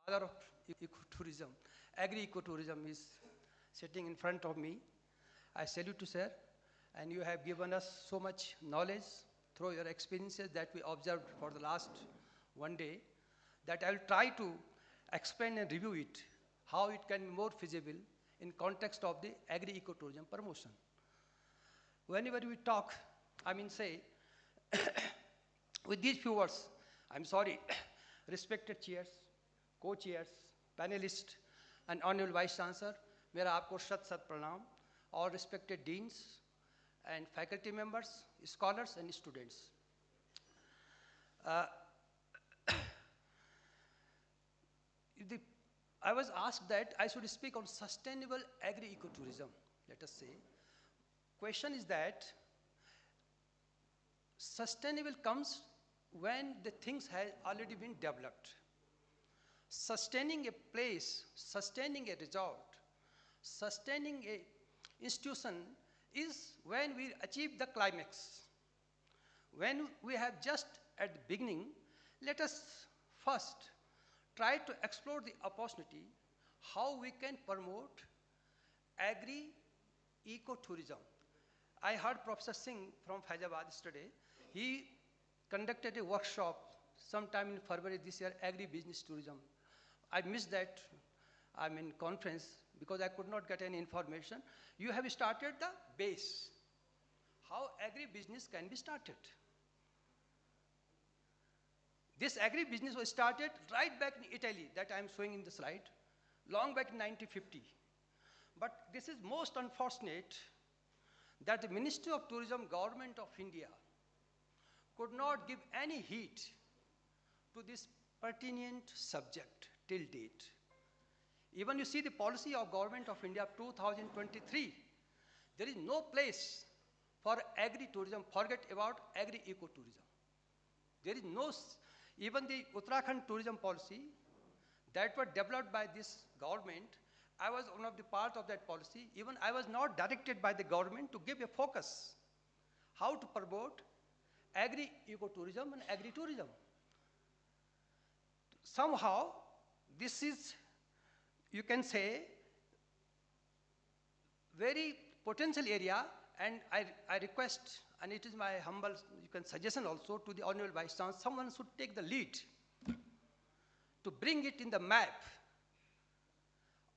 father of ecotourism, agri-eco-tourism is sitting in front of me. I salute you, sir, and you have given us so much knowledge through your experiences that we observed for the last one day, that I will try to explain and review it, how it can be more feasible in context of the agri-eco-tourism promotion. Whenever we talk, say, with these few words, I'm sorry, respected chairs, co-chairs, panelists, and honorable vice chancellor, मेरा आपको शत प्रणाम, all respected deans and faculty members, scholars and students. I was asked that I should speak on sustainable agri-ecotourism, let us say. Question is that sustainable comes when the things have already been developed. Sustaining a place, sustaining a resort, sustaining a institution is when we achieve the climax. When we have just at the beginning, let us first try to explore the opportunity how we can promote agri-ecotourism. I heard Professor Singh from Faizabad yesterday. He conducted a workshop sometime in February this year, agri-business tourism. I missed that conference because I could not get any information. You have started the base, how agri-business can be started. This agri-business was started right back in Italy, that I am showing in the slide, long back in 1950. But this is most unfortunate that the Ministry of Tourism, Government of India, could not give any heed to this pertinent subject till date. Even you see the policy of Government of India 2023, there is no place for agri-tourism, forget about agri-ecotourism. There is no, even the Uttarakhand tourism policy that was developed by this government, I was one of the part of that policy. Even I was not directed by the government to give a focus how to promote agri-ecotourism and agri-tourism. Somehow, this is, you can say, very potential area, and I request, and it is my humble, suggestion also to the Honorable Vice Chancellor, someone should take the lead to bring it in the map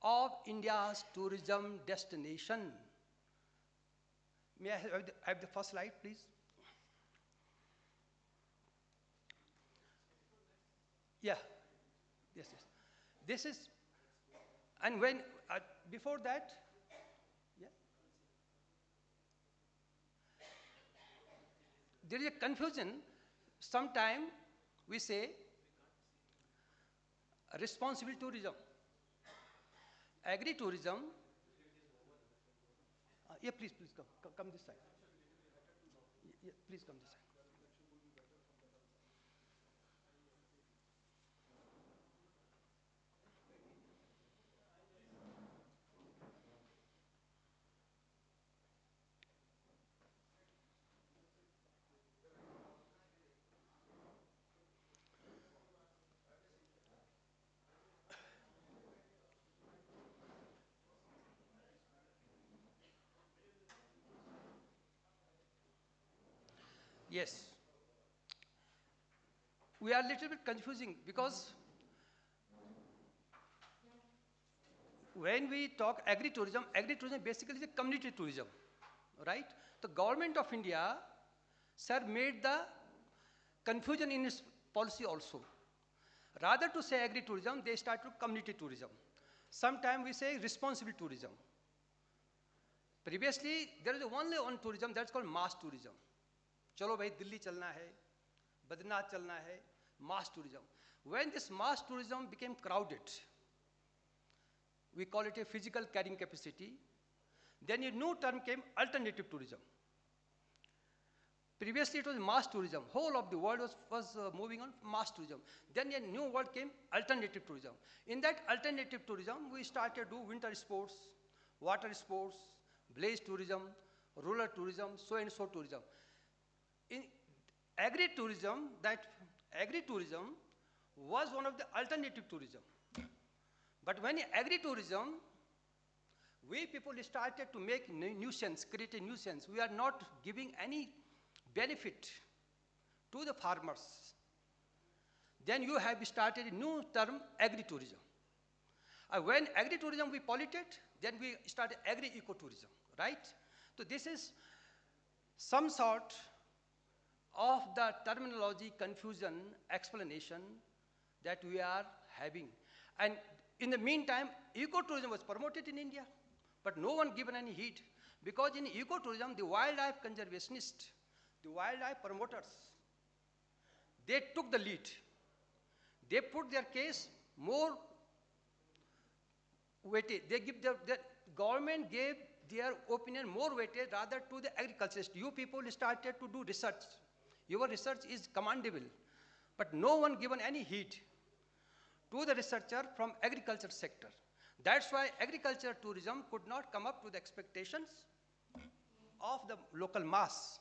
of India's tourism destination. May I have the first slide, please? Yeah, yes. This is, and when, before that, yeah. There is a confusion. Sometime we say responsible tourism. Agri-tourism, yeah, please come this side. Yeah, please come this side. Yes. We are a little bit confusing because when we talk agri-tourism basically is a community tourism, right? The Government of India, sir, made the confusion in its policy also. Rather to say agri-tourism, they start with community tourism. Sometimes we say responsible tourism. Previously, there is only one tourism that's called mass tourism. Chalo bhai, Delhi chalna hai, Badrinath chalna hai, mass tourism. When this mass tourism became crowded, we call it a physical carrying capacity, then a new term came, alternative tourism. Previously it was mass tourism. Whole of the world was moving on mass tourism. Then a new word came, alternative tourism. In that alternative tourism, we started to do winter sports, water sports, village tourism, rural tourism, so and so tourism. In agri-tourism was one of the alternative tourism. But when agri-tourism, we people started to make nuisance, create a nuisance. We are not giving any benefit to the farmers. Then you have started a new term, agri-tourism. When agri-tourism we polluted, then we started agri-eco-tourism, right? So this is some sort of the terminology confusion explanation that we are having. And in the meantime, ecotourism was promoted in India, but no one given any heed, because in ecotourism, the wildlife conservationists, the wildlife promoters, they took the lead. They put their case more weighted. They give the government gave their opinion more weighted rather to the agriculturists. You people started to do research. Your research is commendable, but no one given any heed to the researcher from agriculture sector. That's why agriculture tourism could not come up to the expectations of the local mass.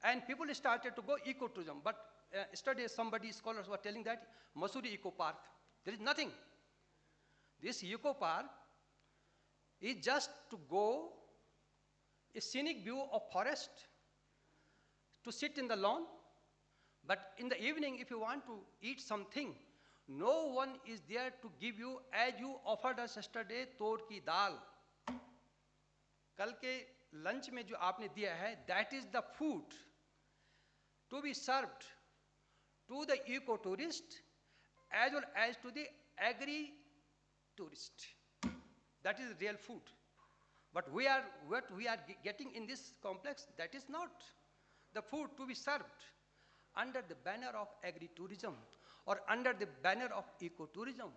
And people started to go ecotourism. But yesterday scholars were telling that Mussoorie Eco Park, there is nothing. This eco park is just to go a scenic view of forest, to sit in the lawn, but in the evening if you want to eat something, no one is there to give you as you offered us yesterday तोड़ की दाल. कल के lunch में जो आपने दिया है, that is the food to be served to the eco-tourist as well as to the agri-tourist. That is real food. But what we are getting in this complex, that is not the food to be served under the banner of agri-tourism or under the banner of eco-tourism.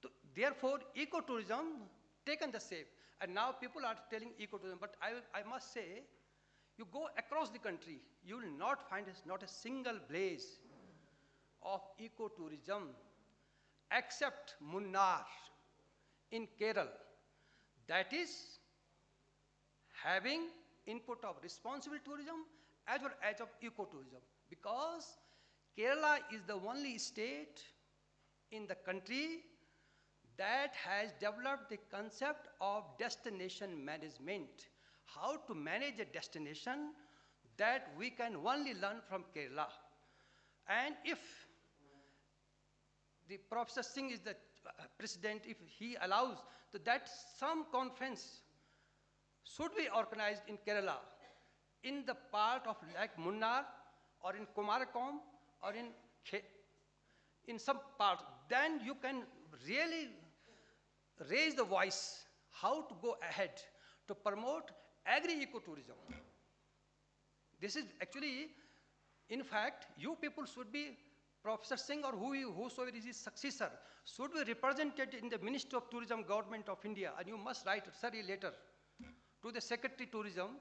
So, therefore, eco-tourism taken the shape. And now people are telling eco-tourism, but I must say, you go across the country, you will not find not a single blaze of eco-tourism except Munnar in Kerala. That is having input of responsible tourism as well as of eco-tourism, because Kerala is the only state in the country that has developed the concept of destination management. How to manage a destination, that we can only learn from Kerala. And if the Professor Singh is the president, if he allows, that some conference should be organized in Kerala, in the part of like Munnar or in Kumarakom or in some part, then you can really raise the voice how to go ahead to promote agri-eco-tourism. This is actually, in fact, you people should be, Professor Singh or whosoever is his successor, should be represented in the Ministry of Tourism, Government of India, and you must write a letter to the Secretary Tourism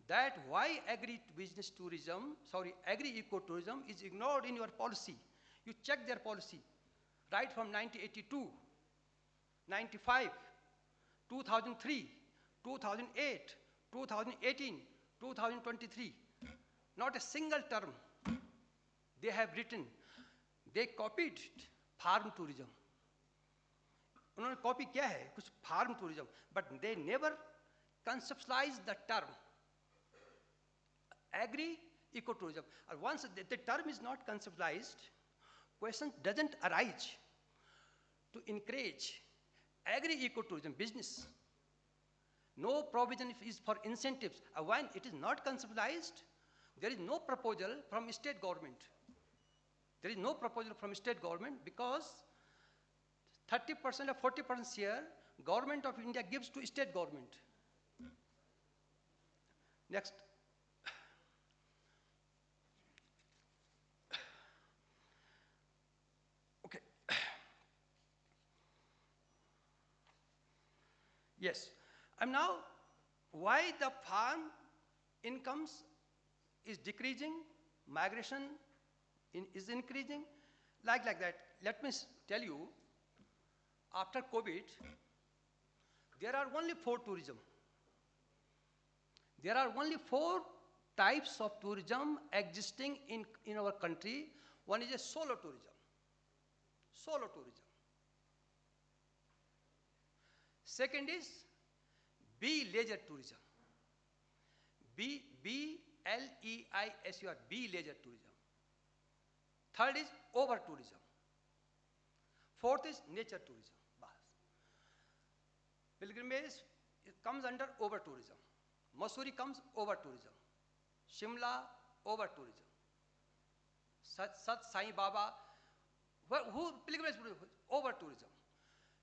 that why agri-eco-tourism is ignored in your policy. You check their policy, right from 1982, 95, 2003, 2008, 2018, 2023. Not a single term they have written. They copied farm tourism. उन्होंने copy किया है कुछ farm tourism, but they never conceptualized the term agri-eco-tourism. And once the term is not conceptualized, question doesn't arise to encourage agri-eco-tourism business. No provision is for incentives. When it is not conceptualized, there is no proposal from state government. There is no proposal from state government because 30% or 40% share government of India gives to state government. Next. Okay. Yes. And now, why the farm incomes is decreasing, migration is increasing, like that. Let me tell you, after COVID, there are only 4 tourism. There are only 4 types of tourism existing in our country. One is a solo tourism. solo tourism. Second is B leisure tourism. B-L-E-I-S-U-R, B leisure tourism. Third is over tourism. Fourth is nature tourism. Pilgrimage comes under over tourism. Mussoorie comes over tourism. Shimla over tourism. Sat Sai Baba, who pilgrimage over tourism.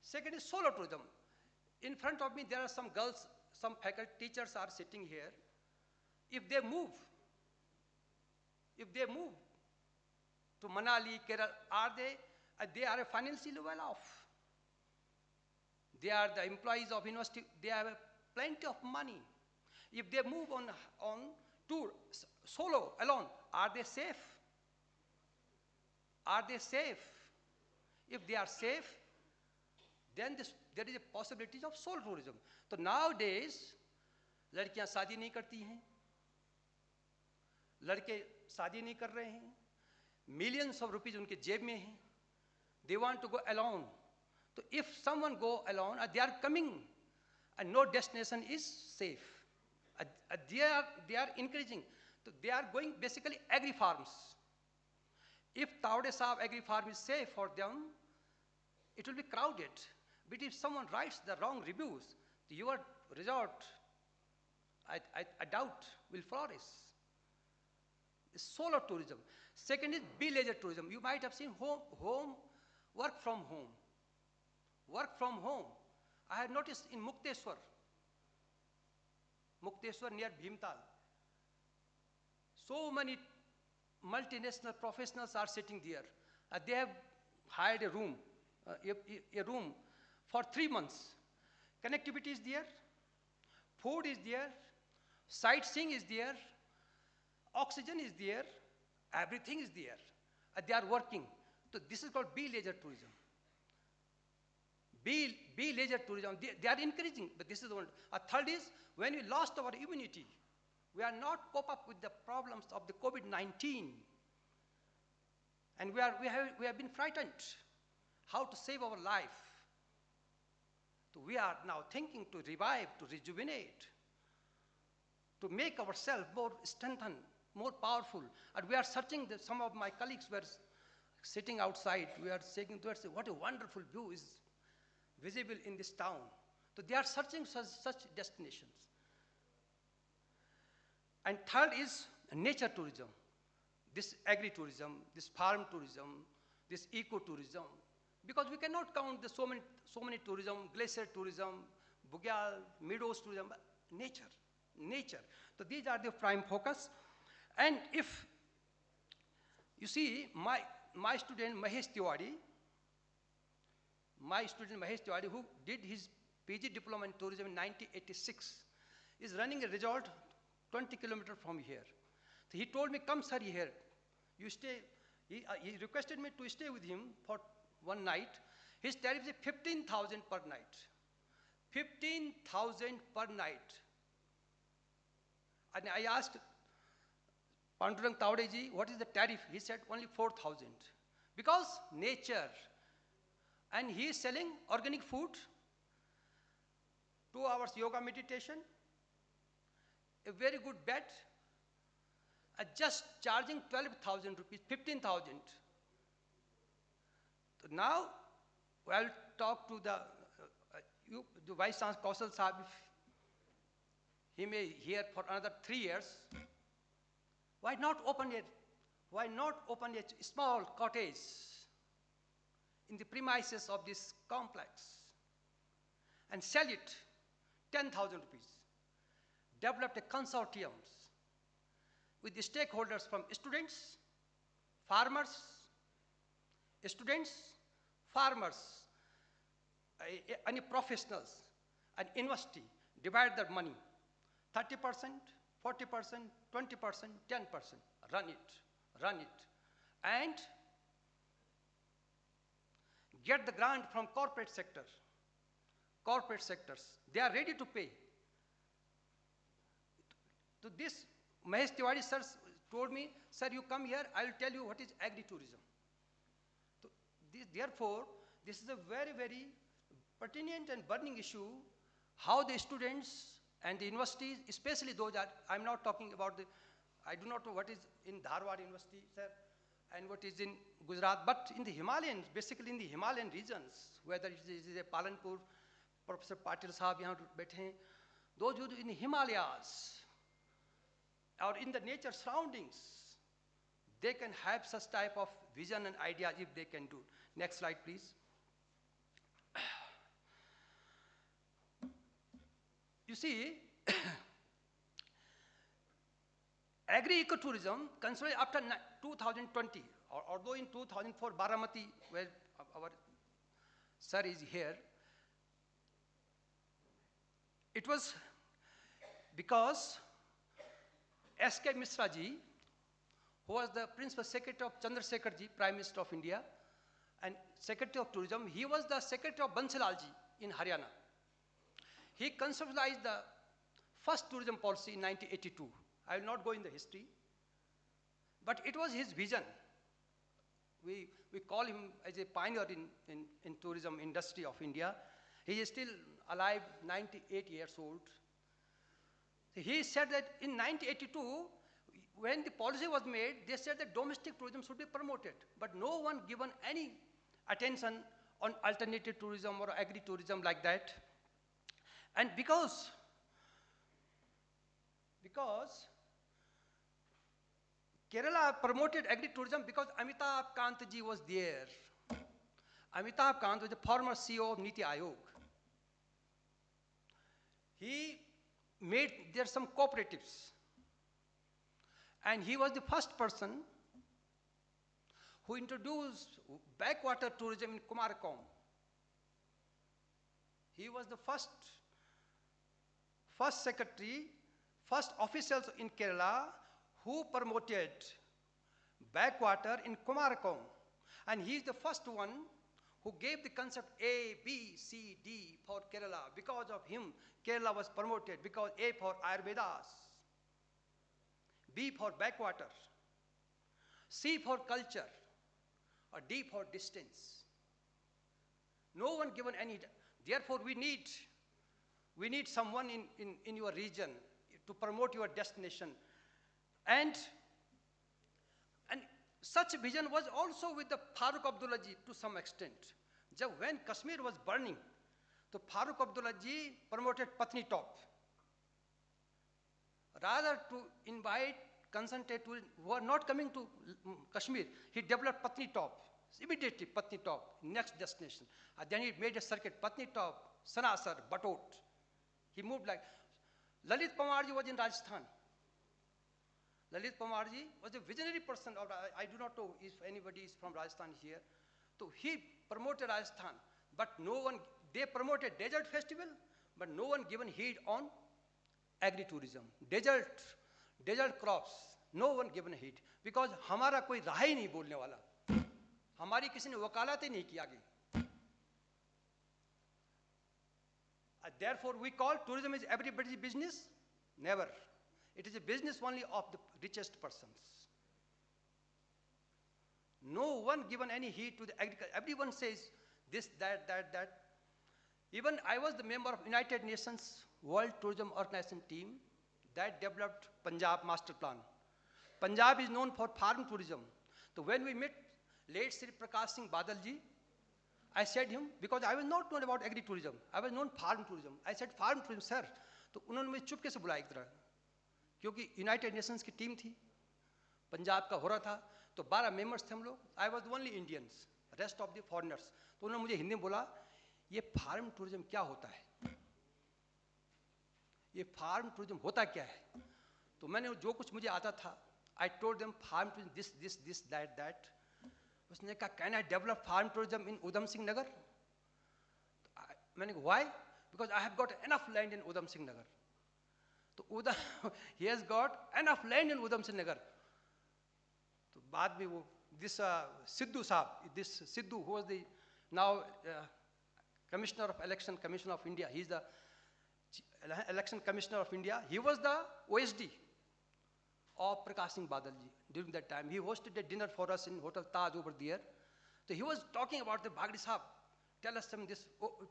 Second is solo tourism. In front of me there are some girls, some faculty teachers are sitting here. If they move to Manali, Kerala, they are financially well off. They are the employees of university, they have plenty of money. If they move on tour, solo, alone, are they safe? Are they safe? If they are safe, then there is a possibility of solo tourism. So nowadays, लड़कियां शादी नहीं करती हैं, लड़के शादी नहीं कर रहे हैं, millions of rupees उनके जेब में हैं, they want to go alone. So if someone go alone, they are coming, and no destination is safe. They are increasing. So they are going basically agri farms. If Taude Sahab agri farm is safe for them, it will be crowded. But if someone writes the wrong reviews, your resort, I doubt, will flourish. It's solo tourism. Second is B leisure tourism. You might have seen home, work from home. Work from home. I have noticed in Mukteswar near Bhimtal, so many multinational professionals are sitting there. They have hired a room for 3 months. Connectivity is there, food is there, sightseeing is there, oxygen is there, everything is there. They are working. So this is called B leisure tourism. B leisure tourism, they are increasing, but this is the one. A third is when we lost our immunity, we are not cope up with the problems of the COVID-19, and we have been frightened how to save our life. So we are now thinking to revive, to rejuvenate, to make ourselves more strengthened, more powerful. And we are searching. Some of my colleagues were sitting outside. We are saying towards what a wonderful view is visible in this town. So they are searching such destinations. And third is nature tourism. This agri-tourism, this farm tourism, this eco-tourism. Because we cannot count the so many tourism, glacier tourism, Bugyal, meadows tourism, nature. So these are the prime focus. And if you see my student Mahesh Tiwari, who did his PG diploma in tourism in 1986, is running a resort 20 kilometers from here. So he told me, come sir here, you stay. He requested me to stay with him for one night. His tariff is 15,000 per night. 15,000 per night. And I asked Pandurang Taudeji, what is the tariff? He said only 4,000. Because nature. And he is selling organic food, 2 hours yoga meditation, a very good bed, just charging 12,000 rupees, 15,000. So now, I'll talk to the Vice Chancellor Kausal Sahib, if he may hear for another 3 years. Why not open a small cottage in the premises of this complex and sell it 10,000 rupees. Developed a consortium with the stakeholders from students, farmers, any professionals, and university. Divide their money, 30%, 40%, 20%, 10%. Run it. And get the grant from corporate sectors. They are ready to pay. To this, Mahesh Tiwari sir told me, sir, you come here, I will tell you what is agri-tourism. So Therefore, this is a very, very pertinent and burning issue, how the students and the universities, especially those are, I'm not talking about the, I do not know what is in Dharwad University, sir, and what is in Gujarat, but in the Himalayans, basically in the Himalayan regions, whether it is a Palanpur, Professor Patil Sahab yahan baithe hain, those who are in the Himalayas or in the nature surroundings, they can have such type of vision and idea if they can do. Next slide, please. You see, agri-eco-tourism, considered after 2020, although in 2004, Baramati, where our sir is here, it was because S.K. Mishra ji, who was the Principal Secretary of Chandrasekhar ji, Prime Minister of India, and Secretary of Tourism, he was the Secretary of Bansilal ji in Haryana. He conceptualized the first tourism policy in 1982. I will not go in the history, but it was his vision. We call him as a pioneer in tourism industry of India. He is still alive, 98 years old. He said that in 1982, when the policy was made, they said that domestic tourism should be promoted, but no one given any attention on alternative tourism or agri-tourism like that. And because Kerala promoted agri-tourism because Amitabh Kant ji was there. Amitabh Kant was the former CEO of Niti Aayog. He made there some cooperatives. And he was the first person who introduced backwater tourism in Kumarkom. He was the first secretary, first officials in Kerala who promoted backwater in Kumarkom. And he is the first one who gave the concept A, B, C, D for Kerala. Because of him, Kerala was promoted, because A for Ayurvedas, B for backwater, C for culture, or D for distance. No one given any, therefore we need someone in your region to promote your destination. And such vision was also with the Farooq Abdullah ji to some extent. When Kashmir was burning, so Farooq Abdullah ji promoted Patni Top. Rather to invite concentrate tourists who are not coming to Kashmir, he developed Patni Top. Immediately Patni Top, next destination. And then he made a circuit, Patni Top, Sanasar, Batot. He moved like, Lalit Pawar ji was in Rajasthan. Lalit Pawar ji was a visionary person. I do not know if anybody is from Rajasthan here. So he promoted Rajasthan, but no one, they promoted desert festival, but no one given heed on agri-tourism. Desert crops, no one given heed. Because हमारा कोई राह ही नहीं बोलने वाला. हमारी किसी ने वकालत ही नहीं की आगे. Therefore, we call tourism is everybody's business? Never. It is a business only of the richest persons. No one given any heed to the agriculture. Everyone says this, that. Even I was the member of United Nations World Tourism Organization team that developed Punjab Master Plan. Punjab is known for farm tourism. So when we met late Sri Prakash Singh Badal ji, I said him, because I was not known about agri-tourism, I was known farm tourism. I said, farm tourism, sir. तो उन्होंने मुझे चुपके से बुलाया एक तरह, क्योंकि United Nations की टीम थी, पंजाब का हो रहा था, तो 12 मेंबर्स थे हम लोग. I was only Indians, rest of the foreigners. तो उन्होंने मुझे हिंदी में बोला, ये फार्म टूरिज्म क्या होता है, ये फार्म टूरिज्म होता क्या है. तो मैंने जो कुछ मुझे आता था, I told them farm tourism this that. उसने कहा, can I develop farm tourism in Udham Singh Nagar. मैंने कहा, why? Because I have got enough land in Udham Singh Nagar. तो he has got enough land in Udham Singh Nagar. तो बाद में वो दिस सिद्धू साहब, this Sidhu who was the now commissioner of election commission of India, he is the election commissioner of India. He was the OSD of Prakash Singh Badal ji during that time. He hosted a dinner for us in Hotel Taj over there. So he was talking about the Bhagri Sahab, tell us some this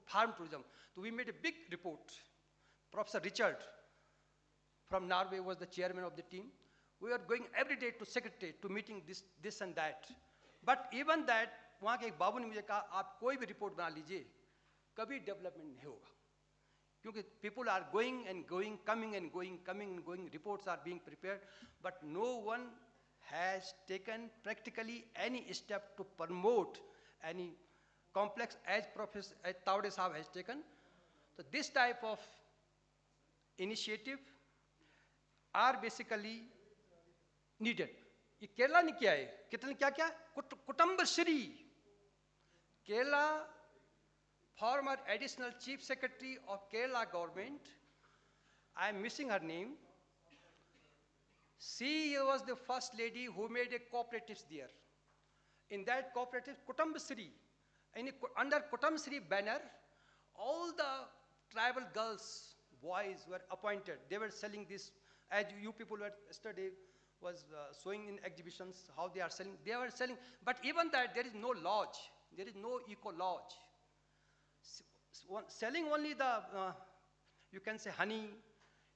farm tourism. So we made a big report. Professor Richard from Norway was the chairman of the team. We were going every day to secretariat to meeting this and that. But even that, वहाँ के एक बाबू ने मुझे कहा आप कोई भी report बना लीजिए, कभी डेवलपमेंट नहीं होगा, क्योंकि people are going and going, coming and going, reports are being prepared, but no one has taken practically any step to promote any complex as Professor Taude Sahab has taken. So this type of initiative are basically needed. ये केरला ने किया है, कितने क्या कुटुंब Shri, Kerala former additional chief secretary of Kerala government, I am missing her name. She was the first lady who made a cooperative there. In that cooperative, Kutumb Sri, under Kutumb Sri banner, all the tribal girls, boys were appointed. They were selling this, as you people were yesterday was showing in exhibitions how they are selling. They were selling, but even that there is no lodge. There is no eco lodge. Selling only the, you can say honey,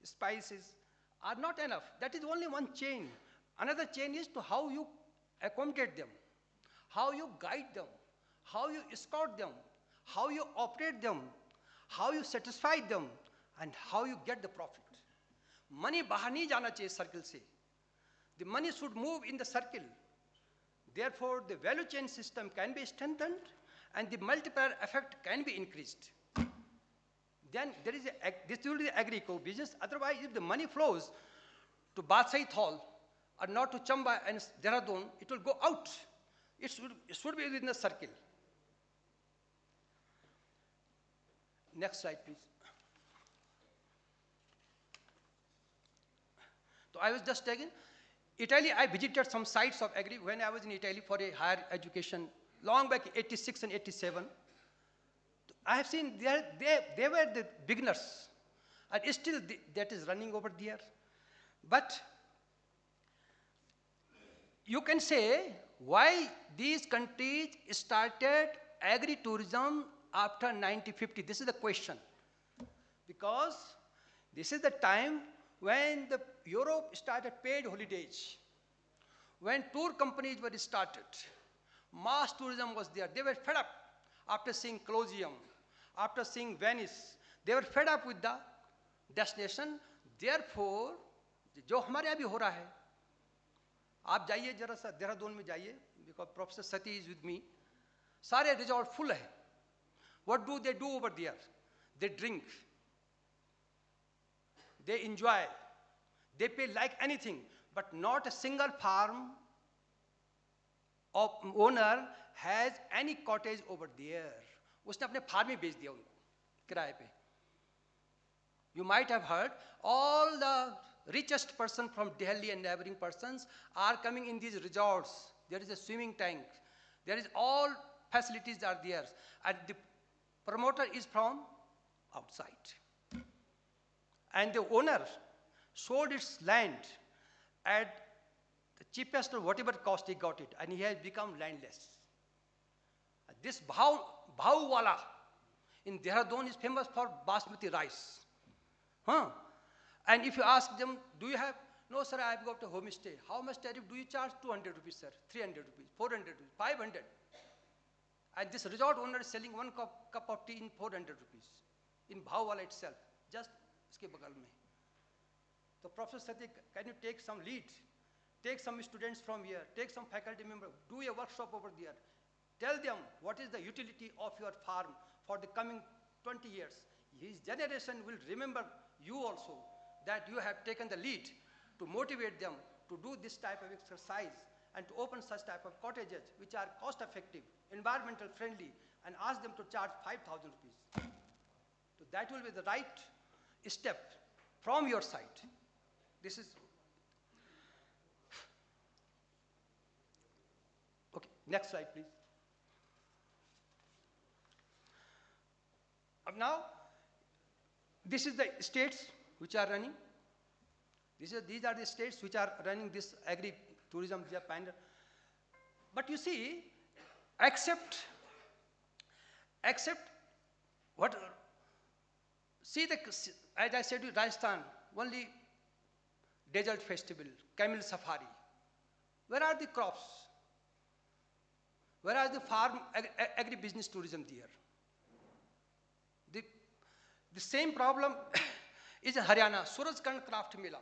spices are not enough. That is only one chain. Another chain is to how you accommodate them, how you guide them, how you escort them, how you operate them, how you satisfy them, and how you get the profit. Money bahar nahi jana chahiye circle se. The money should move in the circle. Therefore, the value chain system can be strengthened and the multiplier effect can be increased. Then there is this will be the agri-eco business. Otherwise, if the money flows to Bharsar Hall or not to Chamba and Dehradun, it will go out. It should be within the circle. Next slide, please. So I was just taking Italy. I visited some sites of agri when I was in Italy for a higher education long back, 86 and 87. I have seen they were the beginners, and still that is running over there. But you can say why these countries started agri-tourism after 1950. This is the question. Because this is the time when Europe started paid holidays, when tour companies were started, mass tourism was there. They were fed up after seeing Colosseum, after seeing Venice. They were fed up with the destination. Therefore, जो हमारे अभी हो रहा है, आप जाइए जरा सा देहरादून में जाइए, because Professor Sati is with me. सारे resort full है. What do they do over there? They drink. They enjoy. They pay like anything, but not a single farm of owner has any cottage over there. उसने अपने farm ही बेच दिया उनको किराए पे. You might have heard all the richest person from Delhi and neighboring persons are coming in these resorts. There is a swimming tank. There is all facilities are there, and the promoter is from outside. And the owner sold its land at the cheapest or whatever cost he got it, and he has become landless. This Bhauwala in Dehradun is famous for basmati rice. And if you ask them, do you have, no sir, I have got a homestay. How much tariff do you charge? 200 rupees, sir, 300 rupees, 400 rupees, 500. And this resort owner is selling one cup of tea in 400 rupees in Bhauwala itself, just iske bagal mein. So Professor Sati, can you take some lead? Take some students from here, take some faculty member, do a workshop over there. Tell them what is the utility of your farm for the coming 20 years. His generation will remember you also, that you have taken the lead to motivate them to do this type of exercise and to open such type of cottages which are cost effective, environmental friendly, and ask them to charge 5,000 rupees. So that will be the right step from your side. This is, okay, next slide please. Now, this is the states which are running. These are the states which are running this agri-tourism, they are pioneer. But you see, Except what, see the, as I said, Rajasthan, only desert festival, camel safari. Where are the crops? Where are the farm, agri-business tourism there? The same problem is in Haryana, Surajkand Craft Mela.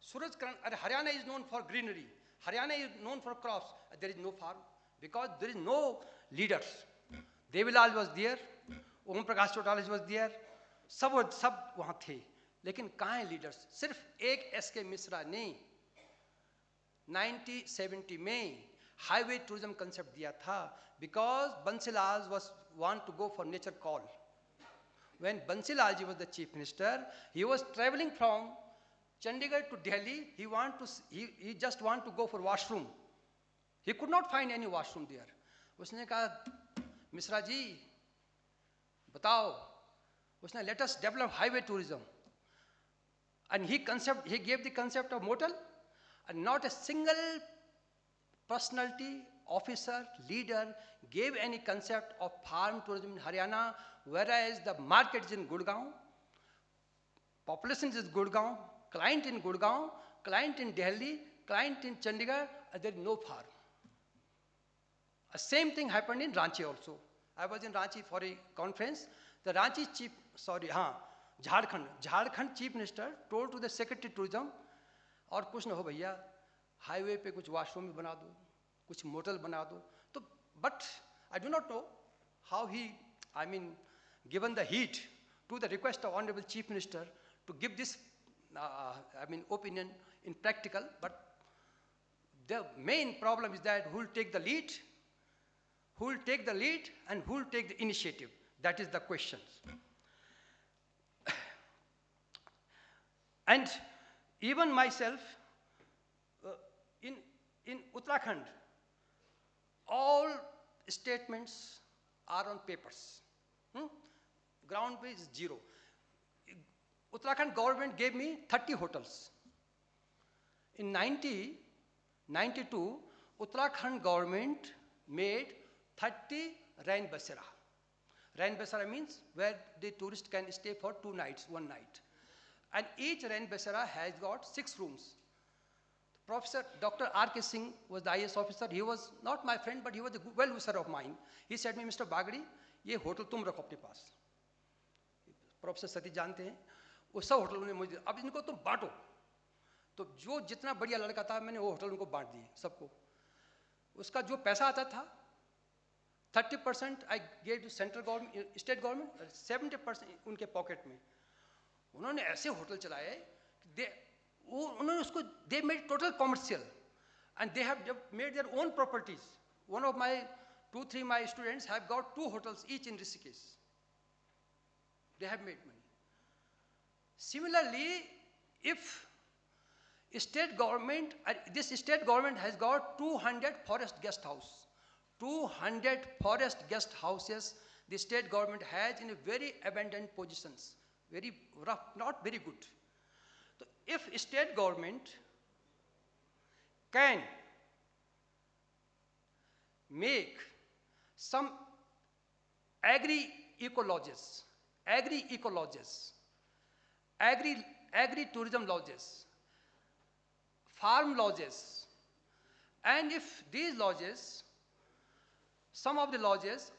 Surajkand, Haryana is known for greenery. Haryana is known for crops. There is no farm because there is no leaders. Devilal was there, Om Prakash Chautala was there, सब वहाँ थे, लेकिन कहाँ हैं leaders? सिर्फ एक SK. Mishra ने 1970 में हाईवे टूरिज्म कंसेप्ट दिया था, because Bansilal was want to go for nature call. When Bansilal ji was the chief minister, he was traveling from Chandigarh to Delhi. He just want to go for washroom. He could not find any washroom there. उसने कहा, मिश्रा जी, बताओ. उसने, let us develop highway tourism. And he gave the concept of motel, and not a single personality, officer, leader gave any concept of farm tourism in Haryana, whereas the market is in Gurgaon, population is Gurgaon, client in Gurgaon, client in Delhi, client in Chandigarh, there is no farm. The same thing happened in Ranchi also. I was in Ranchi for a conference. The Ranchi chief, Jharkhand chief minister told to the secretary tourism, और कुछ ना हो भैया, highway पे कुछ washroom भी बना दो, कुछ motel बना दो. तो, but I do not know how he, given the heat to the request of honorable chief minister to give this, opinion in practical. But the main problem is that who will take the lead? Who will take the lead and who will take the initiative? That is the question. And even myself, in Uttarakhand, all statements are on papers. Ground base is zero. Uttarakhand government gave me 30 hotels. In 1992, Uttarakhand government made 30 Rain Basera. Rain Basera means where the tourist can stay for 2 nights, 1 night. And each Rain Basera has got 6 rooms. Professor Dr. R.K. Singh was the IAS officer. He was not my friend, but he was a well-wisher of mine. He said to me, Mr. Bagri, ये hotel तुम रखो अपने पास. Professor Satish जानते हैं, वो सब होटलों ने मुझे, अब इनको तुम बांटो. तो जो जितना बढ़िया लड़का था, मैंने वो होटल उनको बांट दिए सबको. उसका जो पैसा आता था, 30% I gave to central government, state government, 70% उनके पॉकेट में. उन्होंने ऐसे होटल चलाए, उन्होंने उसको, they made total commercial, and they have made their own properties. One of my 2-3 my students have got 2 hotels each in Rishikesh. They have made money. Similarly, if state government, this state government has got 200 forest guest house. 200 forest guest houses the state government has in a very abandoned positions, very rough, not very good. So if state government can make some agri-eco-lodges, agri-tourism lodges, farm lodges, and if these lodges, some of the lodges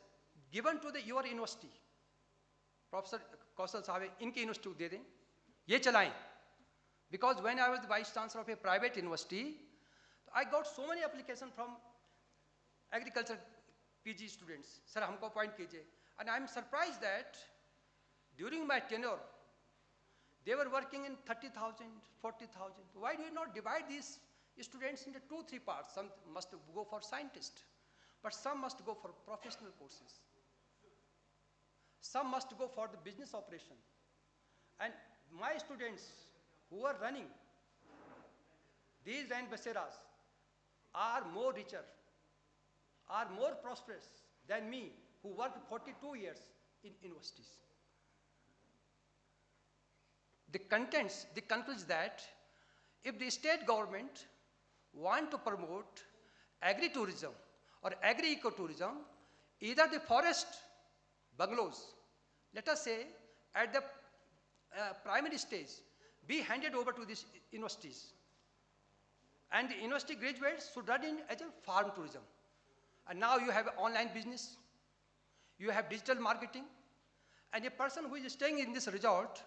given to your university, Professor Kausal Sahab, इनकी university दे दें, ये चलाएं. Because when I was the vice chancellor of a private university, I got so many applications from agriculture PG students. Sir, हमको appoint कीजिए. And I'm surprised that during my tenure, they were working in 30,000, 40,000. Why do you not divide these students into 2-3 parts? Some must go for scientists, but some must go for professional courses. Some must go for the business operation. And my students who are running these Rain Baseras are more richer, are more prosperous than me, who worked 42 years in universities. The conclusion is that if the state government want to promote agri-tourism or agri-eco-tourism, either the forest bungalows, let us say, at the primary stage, be handed over to these universities. And the university graduates should run in as a farm tourism. And now you have online business, you have digital marketing, and a person who is staying in this resort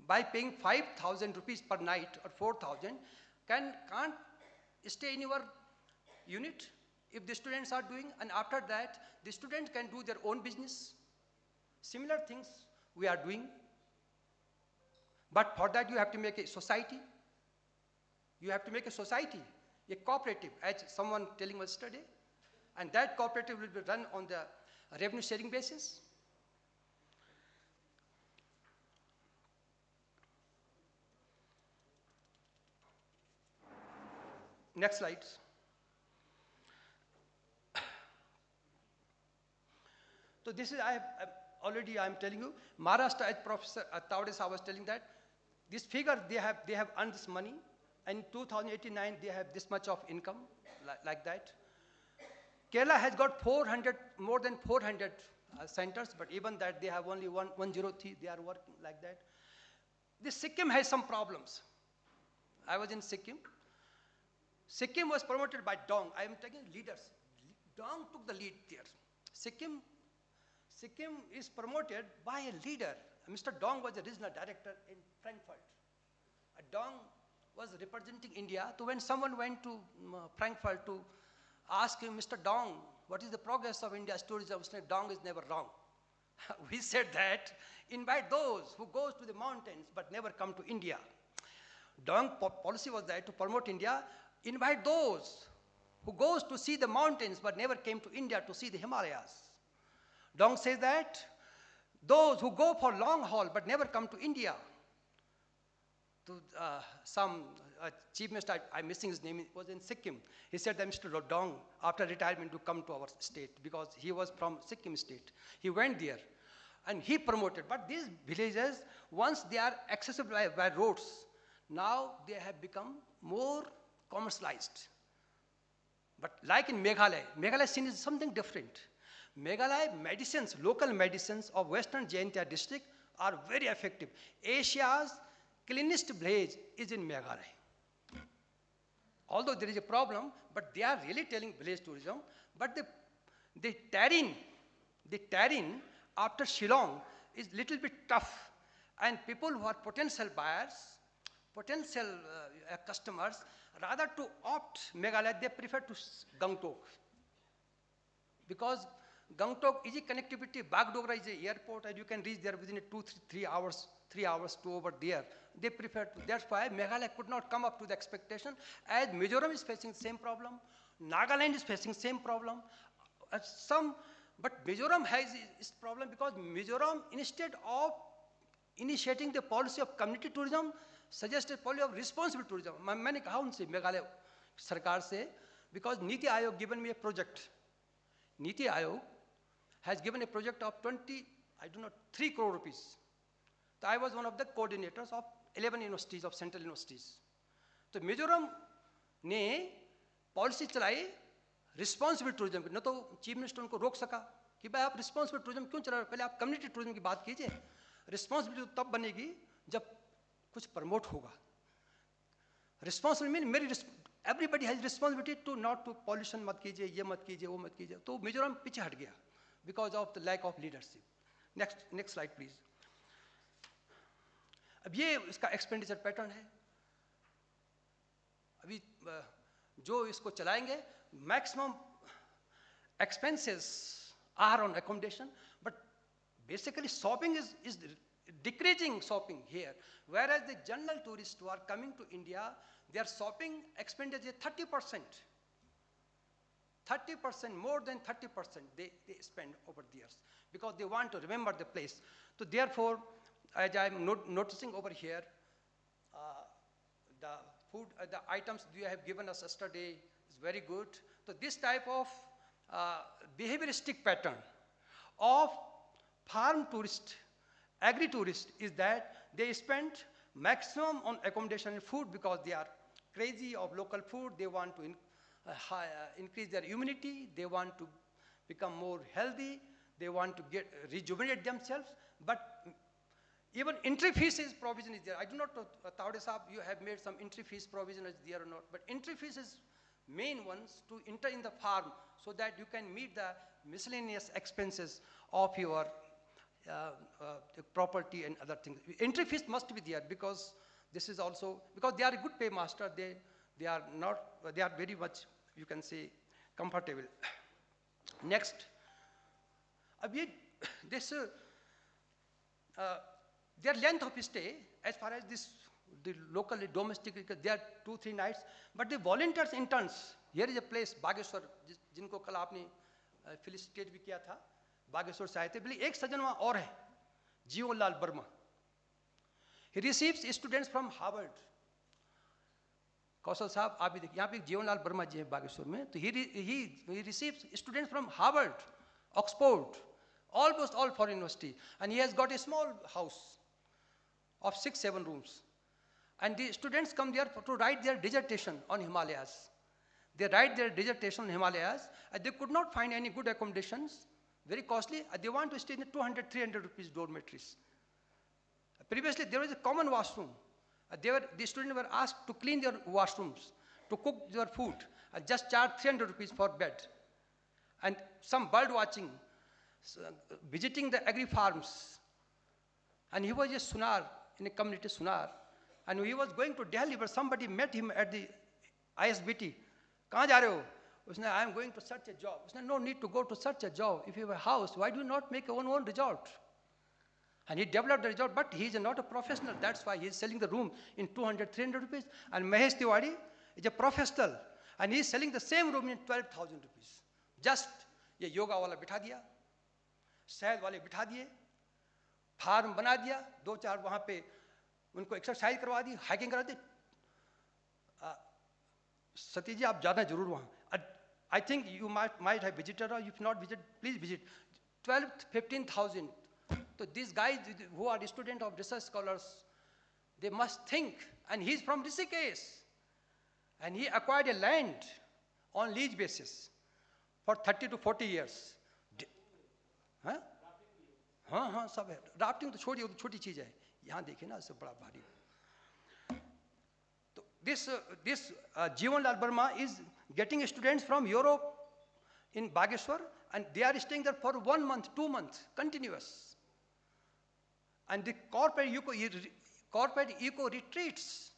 by paying 5,000 rupees per night or 4,000 can't stay in your unit if the students are doing, and after that, the students can do their own business. Similar things we are doing. But for that, you have to make a society. You have to make a society, a cooperative, as someone telling us yesterday. And that cooperative will be run on the revenue sharing basis. Next slide. So this is, I'm telling you, Maharashtra, as Professor Tawde was telling that, this figure, they have earned this money, and in 2089, they have this much of income, like that. Kerala has got more than 400 centers, but even that, they have only 103, they are working like that. This Sikkim has some problems. I was in Sikkim. Sikkim was promoted by Dong. I am taking leaders. Dong took the lead there. Sikkim is promoted by a leader. Mr. Dong was a regional director in Frankfurt. Dong was representing India. So when someone went to Frankfurt to ask him, Mr. Dong, what is the progress of India's tourism? Dong is never wrong. We said that, invite those who goes to the mountains but never come to India. Dong policy was there to promote India. Invite those who goes to see the mountains but never came to India to see the Himalayas. Dong says that those who go for long haul but never come to India. To some chief minister, I'm missing his name, was in Sikkim. He said that Mr. Dong, after retirement, to come to our state because he was from Sikkim state. He went there and he promoted. But these villages, once they are accessible by roads, now they have become more commercialized. But like in Meghalaya scene is something different. Meghalaya medicines, local medicines of Western Jaintia district are very effective. Asia's cleanest village is in Meghalaya. Although there is a problem, but they are really telling village tourism, but the terrain after Shillong is little bit tough, and people who are potential buyers, potential customers, rather to opt Meghalaya, they prefer to Gangtok. Because Gangtok, easy connectivity, Bagdogra is the airport, and you can reach there within 2-3 hours, 3 hours to over there. They prefer to, that's why Meghalaya could not come up to the expectation, as Mizoram is facing the same problem, Nagaland is facing the same problem. But Mizoram has this problem because Mizoram, instead of initiating the policy of community tourism, suggested policy of responsible tourism. मैंने कहा उनसे मेघालय सरकार से, because Niti Aayog given me a project. Niti Aayog has given a project of 3 crore rupees. So I was one of the coordinators of 11 universities of central universities. तो मिजोरम ने policy चलाई responsible tourism की, न तो chief minister उनको रोक सका कि भाई आप रिस्पॉन्सिबल टूरिज्म क्यों चला रहे हो, पहले आप कम्युनिटी टूरिज्म की बात कीजिए. रिस्पॉन्सिबिलिटी तब बनेगी जब कुछ प्रमोट होगा. रिस्पॉन्सिबल मीन मेरी everybody has responsibility to not to pollution मत कीजिए, ये मत कीजिए, वो मत कीजिए. तो मिजोरम पीछे हट गया because of the lack of leadership. Next slide please. अब ये इसका एक्सपेंडिचर पैटर्न है. अभी जो इसको चलाएंगे, maximum expenses are on accommodation, but basically shopping is decreasing shopping here, whereas the general tourists who are coming to India, their shopping expenditure is 30%. 30%, more than 30% they spend over the years because they want to remember the place. So therefore, as I'm noticing over here, the food, the items you have given us yesterday is very good. So this type of behavioristic pattern of farm tourist, agri-tourist is that they spend maximum on accommodation and food because they are crazy of local food. They want to increase their immunity, they want to become more healthy, they want to rejuvenate themselves, but even entry fees provision is there. I do not know, Tawde Saab, you have made some entry fees provision is there or not, but entry fees is main ones to enter in the farm so that you can meet the miscellaneous expenses of your the property and other things. Entry fees must be there because this is also, because they are a good paymaster, they are not, they are very much, you can say, comfortable. Next, this, their length of stay, as far as this, the local domestic, they are 2-3 nights, but the volunteers interns, here is a place, Bageshwar, जिनको कल आपने felicitate भी किया था, बागेश्वर से आए थे, बोले एक सज्जन वहाँ और है, Jivanlal Verma. He receives students from Harvard. कौशल साहब आप भी देखिए, यहाँ पे जीवनलाल वर्मा जी हैं बागेश्वर में, तो he receives students from Harvard, Oxford, almost all foreign university, and he has got a small house of 6-7 rooms. And the students come there to write their dissertation on Himalayas. They write their dissertation on Himalayas, and they could not find any good accommodations, very costly. They want to stay in the 200-300 rupees dormitories. Previously, there was a common washroom. The students were asked to clean their washrooms, to cook their food, and just charge 300 rupees for bed. And some bird watching, visiting the agri farms. And he was a Sunar, in a community Sunar. And he was going to Delhi, but somebody met him at the ISBT. कहाँ जा रहे हो? उसने, I am going to search a job. उसने, no need to go to search a job. If you have a house, why do you not make your own resort? And he developed the resort, but he is not a professional. That's why he is selling the room in 200-300 rupees. And Mahesh Tiwari is a professional, and he is selling the same room in 12,000 rupees. Just ये योगा वाला बिठा दिया, शहद वाले बिठा दिए, farm बना दिया, 2-4 वहाँ पे उनको एक्सरसाइज करवा दी, हाइकिंग करा दी. सतीश जी आप जाना जरूर वहाँ. I think you might have visited, or if not visited, please visit. 12,000-15,000. So these guys who are students of research scholars, they must think. And he's from Rishikesh, and he acquired a land on lease basis for 30 to 40 years. हाँ हाँ सब है. Rafting तो छोड़िए, वो तो छोटी चीज़ है. यहाँ देखिए ना, इससे बड़ा भारी. तो this Jivanlal Verma is getting students from Europe in Bageshwar, and they are staying there for 1 month, 2 months, continuous. And the corporate eco retreats,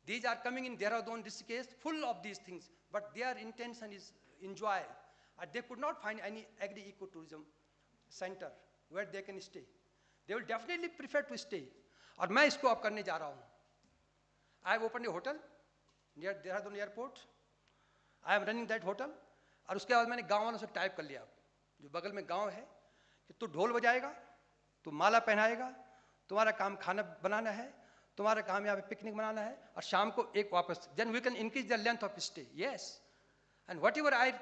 these are coming in Dehradun, this case, full of these things, but their intention is enjoy. And they could not find any agri-eco-tourism center where they can stay. They will definitely prefer to stay. और मैं इसको अब करने जा रहा हूँ. I have opened a hotel near Dehradun airport. I am running that hotel. और उसके बाद मैंने गाँव वालों से टाइप कर लिया, जो बगल में गाँव है, कि तू ढोल बजाएगा, तू माला पहनाएगा, तुम्हारा काम खाना बनाना है, तुम्हारा काम यहाँ पे पिकनिक मनाना है, और शाम को एक वापस. Then we can increase the length of stay. Yes. And whatever I